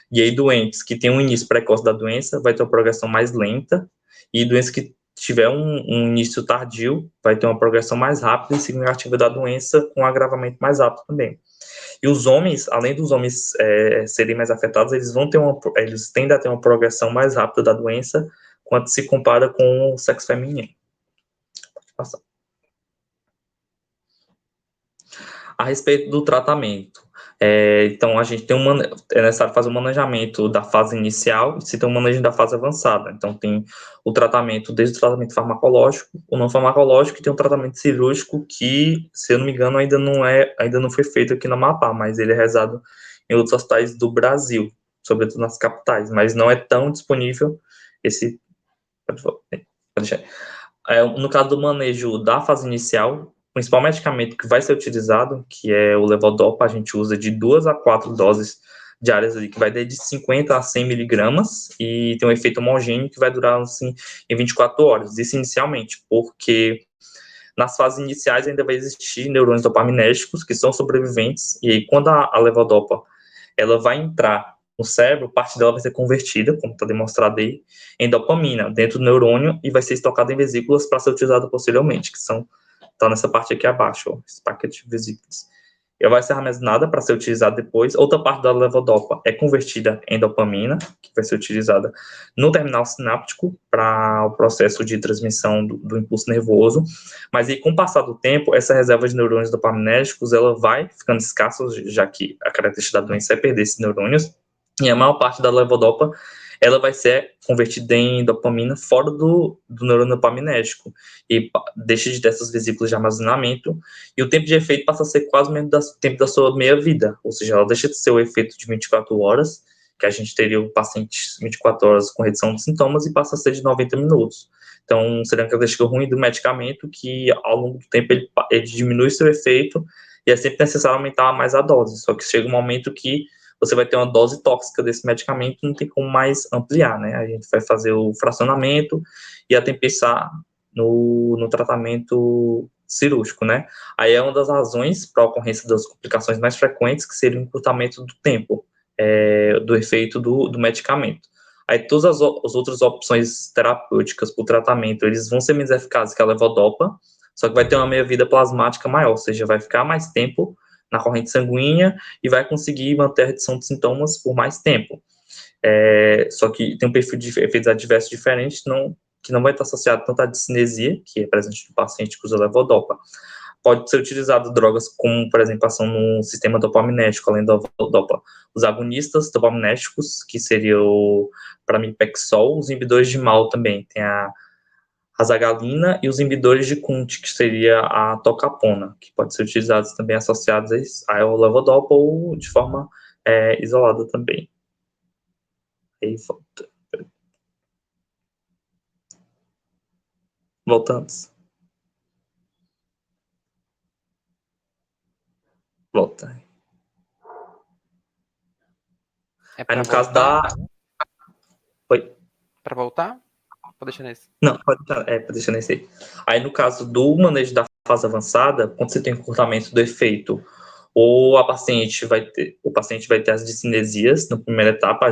E aí, doentes que têm um início precoce da doença, vai ter uma progressão mais lenta, e doenças que tiver um início tardio, vai ter uma progressão mais rápida e significativa da doença, com um agravamento mais rápido também. E os homens, além dos homens serem mais afetados, eles tendem a ter uma progressão mais rápida da doença, quando se compara com o sexo feminino. Pode passar. A respeito do tratamento, Então, a gente tem é necessário fazer um manejamento da fase inicial e se tem um manejo da fase avançada. Então, tem o tratamento, desde o tratamento farmacológico, o não farmacológico, e tem um tratamento cirúrgico que, se eu não me engano, ainda não foi feito aqui no Amapá, mas ele é realizado em outros hospitais do Brasil, sobretudo nas capitais, mas não é tão disponível esse... Pode deixar. No caso do manejo da fase inicial, o principal medicamento que vai ser utilizado, que é o levodopa, a gente usa de 2 a 4 doses diárias ali, que vai de 50 a 100 miligramas, e tem um efeito homogêneo que vai durar, assim, em 24 horas. Isso inicialmente, porque nas fases iniciais ainda vai existir neurônios dopaminérgicos que são sobreviventes, e aí quando a levodopa ela vai entrar no cérebro, parte dela vai ser convertida, como está demonstrado aí, em dopamina, dentro do neurônio, e vai ser estocada em vesículas para ser utilizada posteriormente, que está nessa parte aqui abaixo, ó, esse paquete de vesículas. Ela vai ser armazenada para ser utilizada depois. Outra parte da levodopa é convertida em dopamina, que vai ser utilizada no terminal sináptico para o processo de transmissão do impulso nervoso. Mas aí, com o passar do tempo, essa reserva de neurônios dopaminérgicos ela vai ficando escassa, já que a característica da doença é perder esses neurônios. E a maior parte da levodopa ela vai ser convertida em dopamina fora do neurônio dopaminérgico e deixa de ter essas vesículas de armazenamento, e o tempo de efeito passa a ser quase o mesmo tempo da sua meia-vida, ou seja, ela deixa de ser o efeito de 24 horas, que a gente teria o paciente 24 horas com redução de sintomas, e passa a ser de 90 minutos. Então, seria uma característica ruim do medicamento que, ao longo do tempo, ele diminui seu efeito, e é sempre necessário aumentar mais a dose, só que chega um momento que você vai ter uma dose tóxica desse medicamento, não tem como mais ampliar, né? A gente vai fazer o fracionamento e até pensar no tratamento cirúrgico, né? Aí é uma das razões para a ocorrência das complicações mais frequentes, que seria o encurtamento do tempo do efeito do medicamento. Aí todas as outras opções terapêuticas para o tratamento, eles vão ser menos eficazes que a levodopa, só que vai ter uma meia-vida plasmática maior, ou seja, vai ficar mais tempo na corrente sanguínea e vai conseguir manter a redução de sintomas por mais tempo. Só que tem um perfil de efeitos adversos diferentes, que não vai estar associado tanto à discinesia, que é presente no paciente que usa levodopa. Pode ser utilizado drogas como, por exemplo, ação no sistema dopaminérgico, além da levodopa. Os agonistas dopaminérgicos, que seria o pramipexol, os inibidores de MAO também, tem a azagalina, e os inibidores de Kunt, que seria a tocapona, que pode ser utilizados também associados a levodopa ou de forma isolada também. Aí volta. Voltando. Volta. Aí no caso da... Oi? Para voltar? Pode deixar nesse. Não, pode deixar nesse aí. Aí no caso do manejo da fase avançada, quando você tem encurtamento do efeito, ou o paciente vai ter as discinesias, na primeira etapa,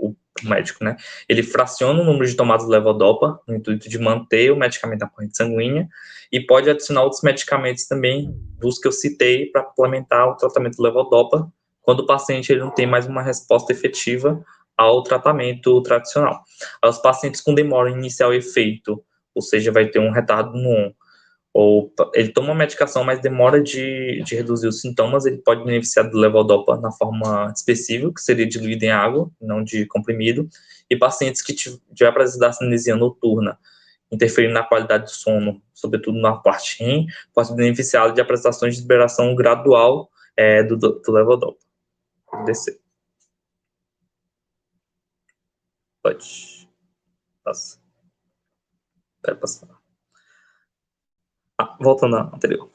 o médico, né, ele fraciona o número de tomadas de levodopa, no intuito de manter o medicamento na corrente sanguínea, e pode adicionar outros medicamentos também, dos que eu citei, para complementar o tratamento de levodopa, quando o paciente ele não tem mais uma resposta efetiva ao tratamento tradicional. Os pacientes com demora em iniciar o efeito, ou seja, vai ter um retardo no ON, ou ele toma uma medicação, mas demora de reduzir os sintomas, ele pode beneficiar do levodopa na forma dispersível, que seria diluído em água, não de comprimido, e pacientes que tiver presença da cinesia noturna, interferindo na qualidade do sono, sobretudo na parte REM, pode beneficiar de apresentações de liberação gradual do levodopa. Pode descer. Pode. Passa. Pera, passar. Voltando à anterior.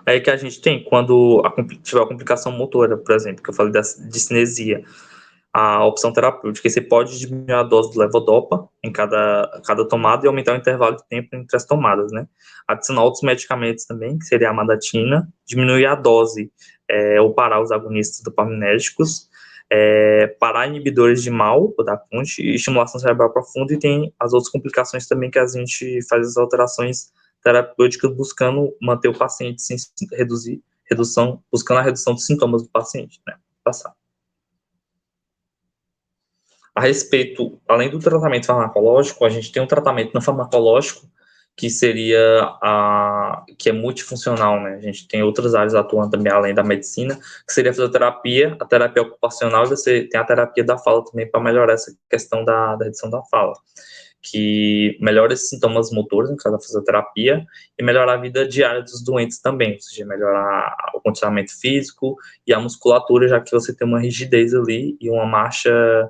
Aí que a gente tem, quando tiver a complicação motora, por exemplo, que eu falei da discinesia, a opção terapêutica, você pode diminuir a dose do levodopa em cada tomada e aumentar o intervalo de tempo entre as tomadas, né? Adicionar outros medicamentos também, que seria a amadatina, diminuir a dose ou parar os agonistas dopaminérgicos, parar inibidores de MAO, ou da Kunt, e estimulação cerebral profunda, e tem as outras complicações também que a gente faz as alterações terapêuticas buscando manter o paciente sem buscando a redução dos sintomas do paciente, né? Passar. A respeito, além do tratamento farmacológico, a gente tem um tratamento não farmacológico, que seria que é multifuncional, né? A gente tem outras áreas atuando também além da medicina, que seria a fisioterapia, a terapia ocupacional, e você tem a terapia da fala também para melhorar essa questão da redução da fala, que melhora esses sintomas motores, no caso da fisioterapia, e melhorar a vida diária dos doentes também, ou seja, melhorar o condicionamento físico e a musculatura, já que você tem uma rigidez ali e uma marcha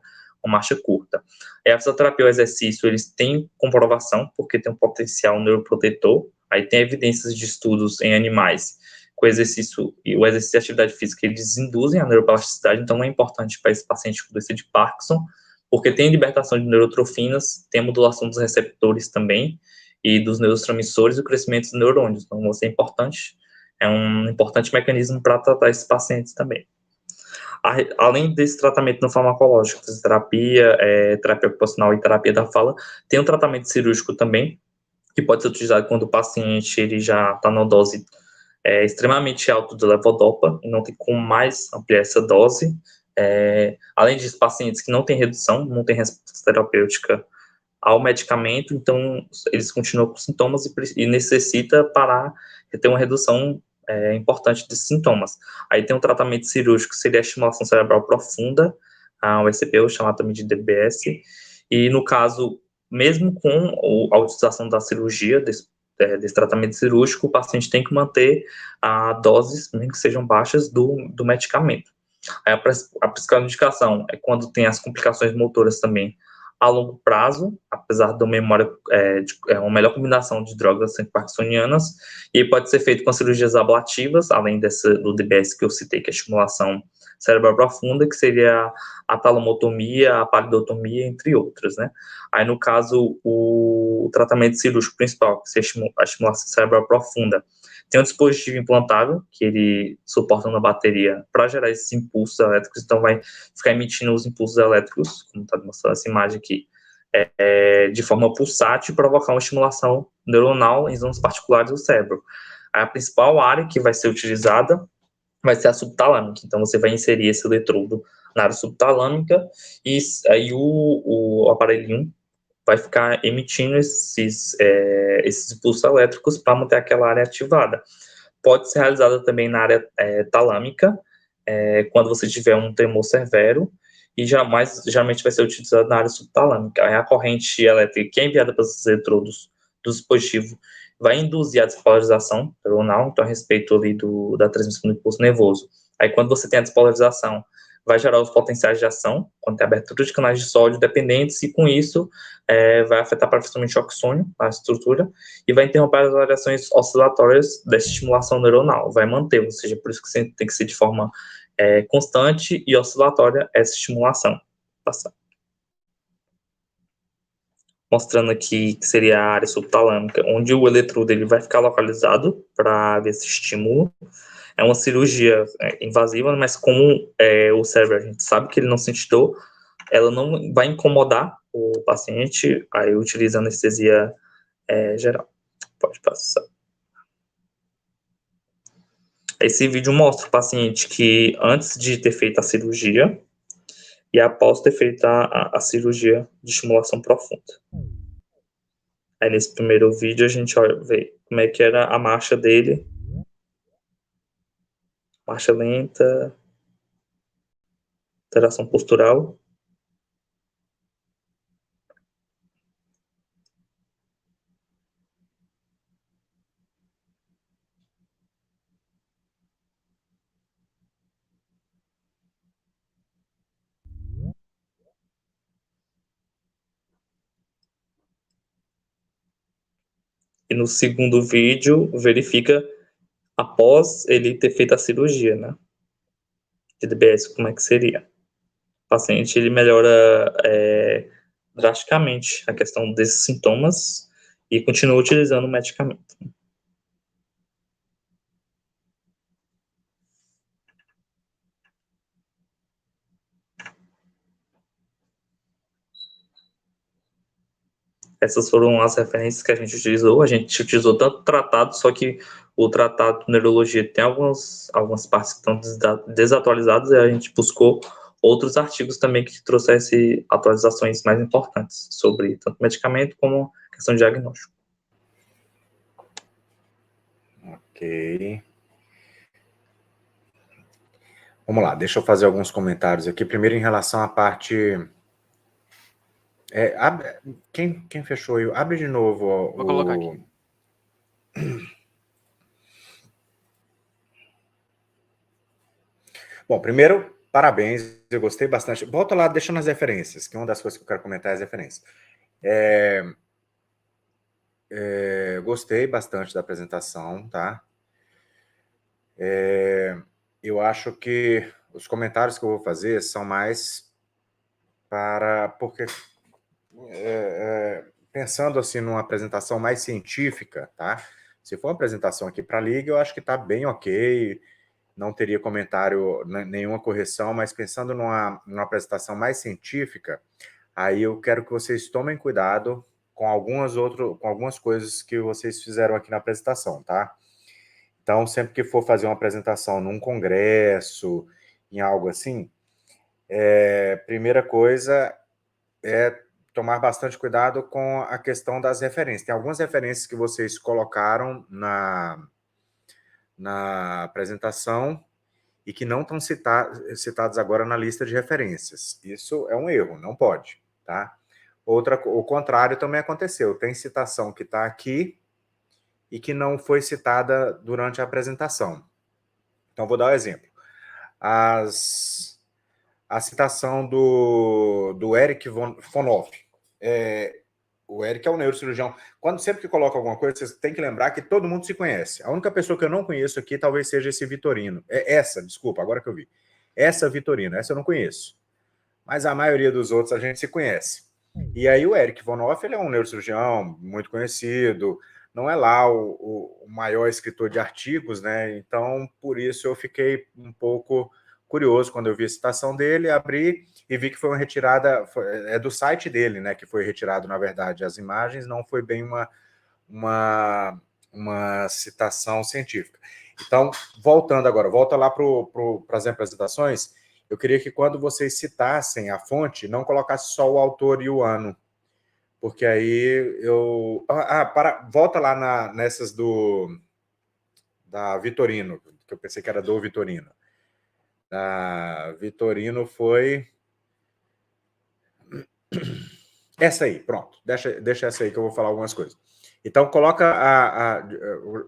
curta. A fisioterapia e o exercício, eles têm comprovação, porque tem um potencial neuroprotetor, aí tem evidências de estudos em animais, com o exercício e a atividade física, eles induzem a neuroplasticidade, então é importante para esse paciente com doença de Parkinson, porque tem libertação de neurotrofinas, tem a modulação dos receptores também, e dos neurotransmissores e o crescimento dos neurônios, então isso é um importante mecanismo para tratar esses pacientes também. Além desse tratamento não farmacológico, terapia ocupacional e terapia da fala, tem um tratamento cirúrgico também, que pode ser utilizado quando o paciente ele já está numa dose extremamente alta de levodopa, e não tem como mais ampliar essa dose. Além disso, pacientes que não têm redução, não têm resposta terapêutica ao medicamento, então eles continuam com sintomas e necessita parar e ter uma redução importante de sintomas. Aí tem um tratamento cirúrgico, que seria a estimulação cerebral profunda, o ECP, chamado também de DBS, e no caso, mesmo com a utilização da cirurgia, desse tratamento cirúrgico, o paciente tem que manter doses, mesmo que sejam baixas, do medicamento. Aí a principal indicação é quando tem as complicações motoras também a longo prazo, apesar da memória, uma melhor combinação de drogas antiparkinsonianas, e pode ser feito com cirurgias ablativas, além do DBS que eu citei, que é a estimulação cerebral profunda, que seria a talomotomia, a palidotomia, entre outras, né? Aí, no caso, o tratamento cirúrgico principal, que seria a estimulação cerebral profunda, tem um dispositivo implantável, que ele suporta uma bateria para gerar esses impulsos elétricos, então vai ficar emitindo os impulsos elétricos, como está mostrando essa imagem aqui, de forma pulsátil e provocar uma estimulação neuronal em zonas particulares do cérebro. A principal área que vai ser utilizada vai ser a subtalâmica, então você vai inserir esse eletrodo na área subtalâmica e aí o aparelhinho vai ficar emitindo esses impulsos elétricos para manter aquela área ativada. Pode ser realizada também na área talâmica, quando você tiver um tremor severo, e geralmente vai ser utilizado na área subtalâmica. Aí a corrente elétrica que é enviada para esses eletrodos do dispositivo vai induzir a despolarização neuronal, então a respeito ali da transmissão do impulso nervoso. Aí quando você tem a despolarização, vai gerar os potenciais de ação, quando tem abertura de canais de sódio dependentes, e com isso vai afetar principalmente o oxônio, a estrutura, e vai interromper as variações oscilatórias dessa estimulação neuronal, vai manter, ou seja, por isso que tem que ser de forma constante e oscilatória essa estimulação. Mostrando aqui que seria a área subtalâmica, onde o eletrodo ele vai ficar localizado para ver esse estímulo. É uma cirurgia invasiva, mas como o cérebro a gente sabe que ele não sente dor, ela não vai incomodar o paciente, aí utiliza anestesia geral. Pode passar. Esse vídeo mostra o paciente que antes de ter feito a cirurgia e após ter feito a cirurgia de estimulação profunda. Aí nesse primeiro vídeo a gente vê como é que era a marcha dele. Marcha lenta, alteração postural. E no segundo vídeo, verifica após ele ter feito a cirurgia, né? De DBS, como é que seria. O paciente, ele melhora drasticamente a questão desses sintomas e continua utilizando o medicamento. Essas foram as referências que a gente utilizou. A gente utilizou tanto tratado, só que o tratado de neurologia tem algumas partes que estão desatualizadas, e a gente buscou outros artigos também que trouxessem atualizações mais importantes sobre tanto medicamento como questão de diagnóstico. Ok. Vamos lá, deixa eu fazer alguns comentários aqui. Primeiro, em relação à parte... Quem fechou aí? Abre de novo Vou colocar aqui. Bom, primeiro, parabéns, eu gostei bastante. Volta lá, deixando as referências, que uma das coisas que eu quero comentar é as referências. Gostei bastante da apresentação, tá? Eu acho que os comentários que eu vou fazer são mais porque pensando assim numa apresentação mais científica, tá? Se for uma apresentação aqui para a Liga, eu acho que está bem ok, não teria comentário, nenhuma correção, mas pensando numa apresentação mais científica, aí eu quero que vocês tomem cuidado com algumas coisas que vocês fizeram aqui na apresentação, tá? Então, sempre que for fazer uma apresentação num congresso, em algo assim, primeira coisa é tomar bastante cuidado com a questão das referências. Tem algumas referências que vocês colocaram na apresentação e que não estão citados agora na lista de referências. Isso é um erro, não pode, tá? O contrário também aconteceu. Tem citação que está aqui e que não foi citada durante a apresentação. Então, vou dar um exemplo. A citação do Erich von Hoff. O Eric é um neurocirurgião. Sempre que coloca alguma coisa, vocês têm que lembrar que todo mundo se conhece. A única pessoa que eu não conheço aqui talvez seja esse Vitorino. Desculpa, agora que eu vi. Essa Vitorino, essa eu não conheço. Mas a maioria dos outros a gente se conhece. E aí o Erich von Hoff, ele é um neurocirurgião muito conhecido, não é lá o maior escritor de artigos, né? Então, por isso eu fiquei um pouco curioso quando eu vi a citação dele, abri e vi que foi uma retirada, é do site dele, né, que foi retirado, na verdade, as imagens, não foi bem uma citação científica. Então, voltando agora, volta lá para as apresentações, eu queria que quando vocês citassem a fonte, não colocasse só o autor e o ano, porque aí eu... volta lá nessas da Vitorino, que eu pensei que era do Vitorino. Da Vitorino foi... Essa aí, pronto. Deixa essa aí que eu vou falar algumas coisas. Então, coloca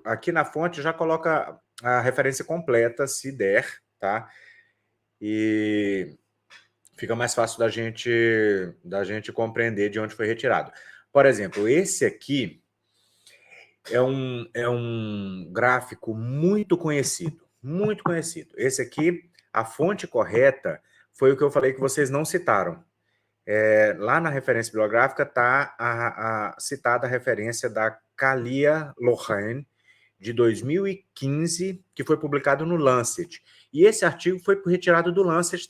aqui na fonte, já coloca a referência completa, se der, tá? E fica mais fácil da gente compreender de onde foi retirado. Por exemplo, esse aqui é um gráfico muito conhecido, muito conhecido. Esse aqui, a fonte correta foi o que eu falei que vocês não citaram. Lá na referência bibliográfica está citada a referência da Kalia Lohan, de 2015, que foi publicado no Lancet. E esse artigo foi retirado do Lancet,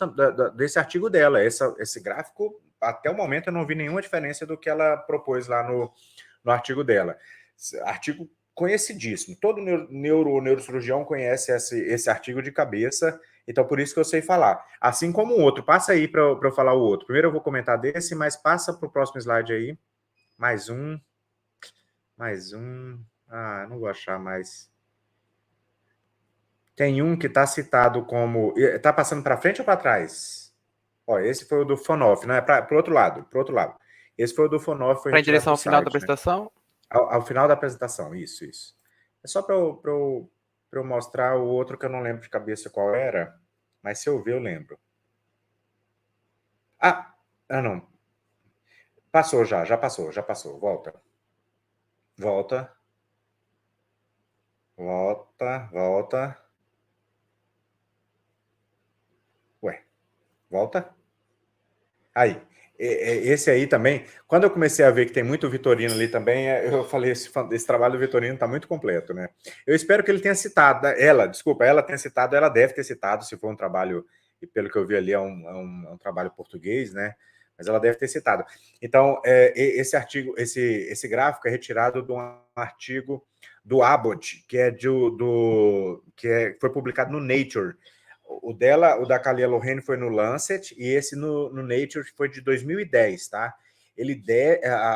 desse artigo dela. Esse gráfico, até o momento, eu não vi nenhuma diferença do que ela propôs lá no artigo dela. Artigo conhecidíssimo. Todo neurocirurgião conhece esse artigo de cabeça, então por isso que eu sei falar. Assim como o outro. Passa aí para eu falar o outro. Primeiro eu vou comentar desse, mas passa para o próximo slide aí. Mais um. Não vou achar mais. Tem um que está citado como... Está passando para frente ou para trás? Ó, esse foi o do von Hoff, não é? Para o outro lado. Esse foi o do von Hoff. Para em direção ao final da apresentação? Né? Ao final da apresentação, isso. É só para eu mostrar o outro que eu não lembro de cabeça qual era, mas se eu ver, eu lembro. Não. Passou já passou. Volta. Ué, volta. Aí. Esse aí também, quando eu comecei a ver que tem muito Vitorino ali também, eu falei, esse trabalho do Vitorino está muito completo, né? Eu espero que ele tenha citado, ela tenha citado, ela deve ter citado, se for um trabalho, e pelo que eu vi ali é um trabalho português, né? Mas ela deve ter citado. Então, esse artigo, esse gráfico é retirado de um artigo do Abbott, que foi publicado no Nature. O da Kalia Lohan foi no Lancet e esse no Nature foi de 2010, tá?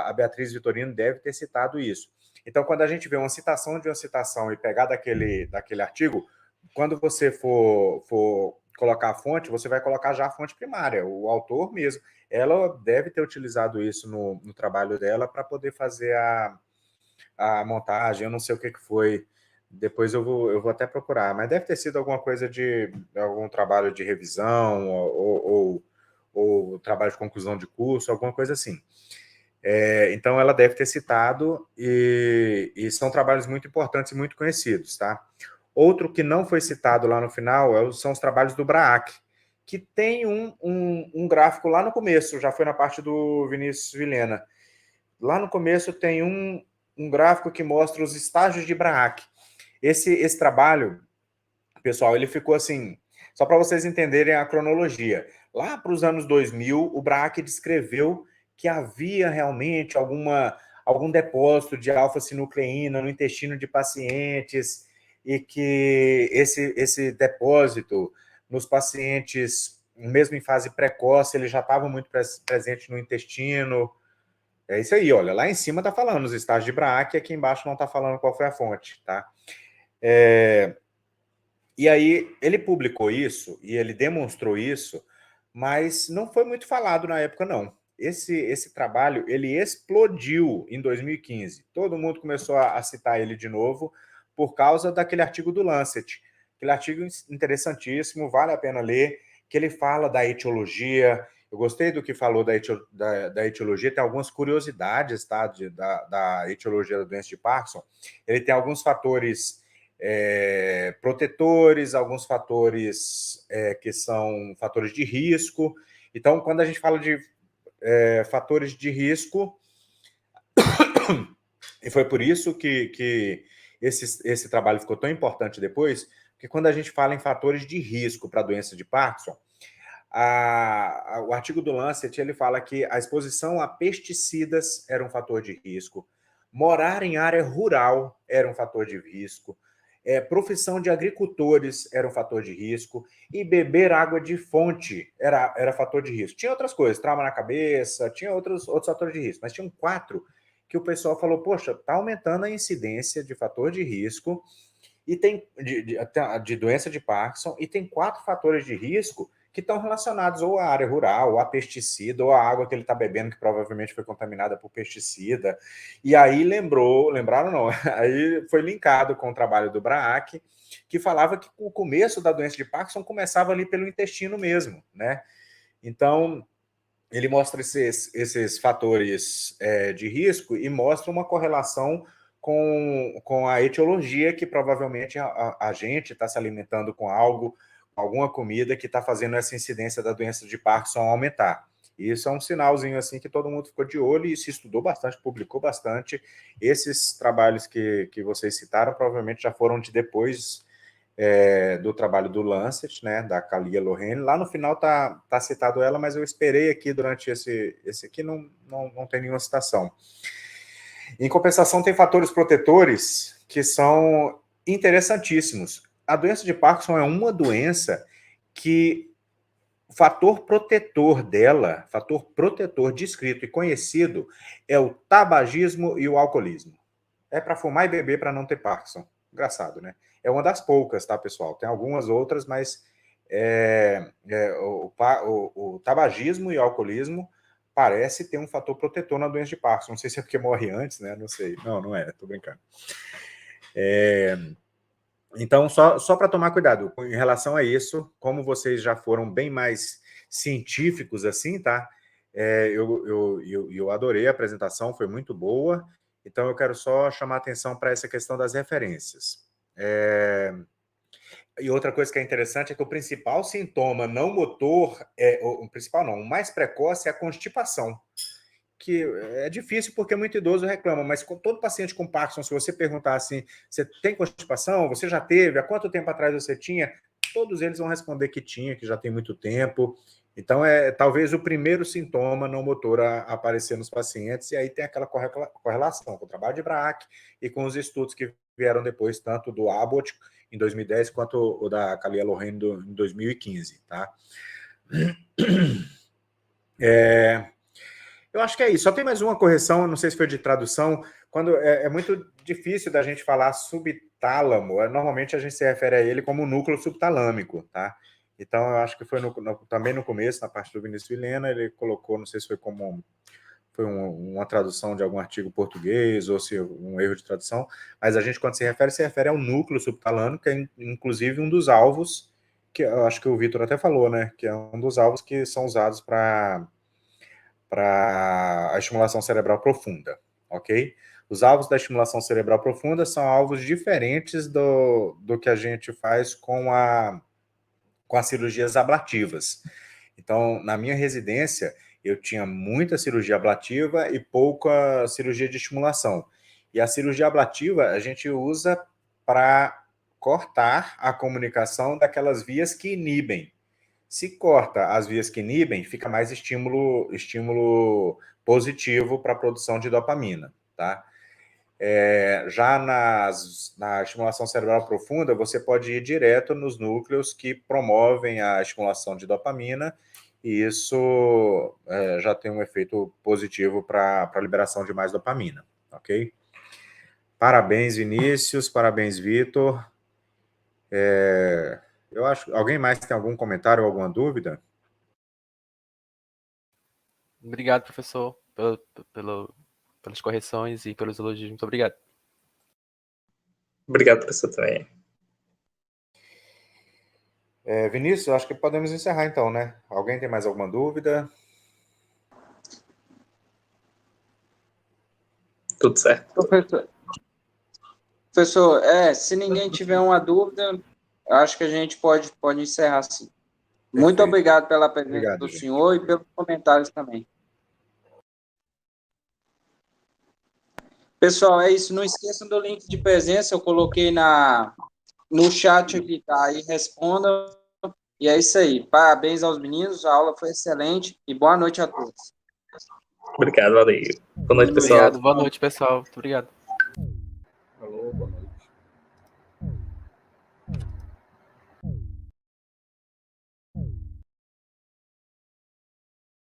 A Beatriz Vitorino deve ter citado isso. Então, quando a gente vê uma citação de uma citação e pegar daquele artigo, quando você for colocar a fonte, você vai colocar já a fonte primária, o autor mesmo. Ela deve ter utilizado isso no trabalho dela para poder fazer a montagem. Eu não sei o que foi. Depois eu vou até procurar, mas deve ter sido alguma coisa de algum trabalho de revisão ou trabalho de conclusão de curso, alguma coisa assim. Então ela deve ter citado e são trabalhos muito importantes e muito conhecidos, tá? Outro que não foi citado lá no final são os trabalhos do Braak, que tem um gráfico lá no começo, já foi na parte do Vinícius Vilhena. Lá no começo tem um gráfico que mostra os estágios de Braak. Esse trabalho, pessoal, ele ficou assim, só para vocês entenderem a cronologia. Lá para os anos 2000, o Braak descreveu que havia realmente algum depósito de alfa-sinucleína no intestino de pacientes e que esse depósito nos pacientes, mesmo em fase precoce, ele já estava muito presente no intestino. É isso aí, olha, lá em cima está falando os estágios de Braak, aqui embaixo não está falando qual foi a fonte, tá? E aí ele publicou isso e ele demonstrou isso, mas não foi muito falado na época, não. Esse trabalho, ele explodiu em 2015. Todo mundo começou a citar ele de novo por causa daquele artigo do Lancet. Aquele artigo interessantíssimo, vale a pena ler, que ele fala da etiologia. Eu gostei do que falou da etiologia, tem algumas curiosidades, tá, da etiologia da doença de Parkinson. Ele tem alguns fatores protetores, alguns fatores que são fatores de risco. Então, quando a gente fala de fatores de risco, e foi por isso que esse trabalho ficou tão importante depois, porque quando a gente fala em fatores de risco para a doença de Parkinson, o artigo do Lancet ele fala que a exposição a pesticidas era um fator de risco, morar em área rural era um fator de risco, profissão de agricultores era um fator de risco, e beber água de fonte era fator de risco. Tinha outras coisas, trauma na cabeça, tinha outros fatores de risco, mas tinham 4 que o pessoal falou, poxa, está aumentando a incidência de fator de risco e tem de doença de Parkinson, e tem 4 fatores de risco que estão relacionados ou à área rural, ou a pesticida, ou a água que ele está bebendo, que provavelmente foi contaminada por pesticida. E aí lembraram não, aí foi linkado com o trabalho do Braak, que falava que o começo da doença de Parkinson começava ali pelo intestino mesmo, né? Então, ele mostra esses fatores de risco e mostra uma correlação com a etiologia, que provavelmente a gente está se alimentando com alguma comida que está fazendo essa incidência da doença de Parkinson aumentar. E isso é um sinalzinho assim que todo mundo ficou de olho e se estudou bastante, publicou bastante. Esses trabalhos que vocês citaram provavelmente já foram de depois do trabalho do Lancet, né, da Kalia Lorraine. Lá no final tá citado ela, mas eu esperei aqui durante esse aqui, não tem nenhuma citação. Em compensação, tem fatores protetores que são interessantíssimos. A doença de Parkinson é uma doença que o fator protetor dela, fator protetor descrito e conhecido, é o tabagismo e o alcoolismo. É para fumar e beber para não ter Parkinson. Engraçado, né? É uma das poucas, tá, pessoal? Tem algumas outras, mas o tabagismo e o alcoolismo parece ter um fator protetor na doença de Parkinson. Não sei se é porque morre antes, né? Não sei. Não é. Tô brincando. Então, só para tomar cuidado em relação a isso, como vocês já foram bem mais científicos assim, tá? Eu adorei a apresentação, foi muito boa. Então, eu quero só chamar a atenção para essa questão das referências. E outra coisa que é interessante é que o principal sintoma não motor, o principal não, o mais precoce é a constipação, que é difícil porque muito idoso reclama, mas com todo paciente com Parkinson, se você perguntar assim, você tem constipação? Você já teve? Há quanto tempo atrás você tinha? Todos eles vão responder que tinha, que já tem muito tempo. Então, talvez o primeiro sintoma não motor a aparecer nos pacientes, e aí tem aquela correlação com o trabalho de Braak e com os estudos que vieram depois, tanto do Abbott em 2010 quanto o da Kalia Lorraine em 2015, tá? Eu acho que é isso. Só tem mais uma correção, não sei se foi de tradução. quando é muito difícil da gente falar subtálamo, normalmente a gente se refere a ele como núcleo subtalâmico, tá? Então, eu acho que foi também no começo, na parte do Vinícius Vilhena, ele colocou, não sei se foi como uma tradução de algum artigo português ou se um erro de tradução, mas a gente, quando se refere ao núcleo subtalâmico, que é inclusive um dos alvos, que eu acho que o Vitor até falou, né? Que é um dos alvos que são usados para a estimulação cerebral profunda, ok? Os alvos da estimulação cerebral profunda são alvos diferentes do que a gente faz com as cirurgias ablativas. Então, na minha residência, eu tinha muita cirurgia ablativa e pouca cirurgia de estimulação. E a cirurgia ablativa a gente usa para cortar a comunicação daquelas vias que inibem. Se corta as vias que inibem, fica mais estímulo positivo para a produção de dopamina, tá? Já na estimulação cerebral profunda, você pode ir direto nos núcleos que promovem a estimulação de dopamina, e isso já tem um efeito positivo para a liberação de mais dopamina, ok? Parabéns, Vinícius, parabéns, Vitor. Eu acho. Alguém mais tem algum comentário ou alguma dúvida? Obrigado, professor, pelas correções e pelos elogios. Muito obrigado. Obrigado, professor, também. Vinícius, acho que podemos encerrar então, né? Alguém tem mais alguma dúvida? Tudo certo. Professor, se ninguém tiver uma dúvida, acho que a gente pode encerrar sim. Muito Perfeito. obrigado pela presença Obrigado, do gente. senhor e pelos comentários também. Pessoal, é isso. Não esqueçam do link de presença, eu coloquei no chat aqui, tá? Aí respondam. E é isso aí. Parabéns aos meninos, a aula foi excelente e boa noite a todos. Obrigado, valeu. Boa noite, pessoal. Obrigado, boa noite, pessoal. Muito obrigado. Alô, boa noite.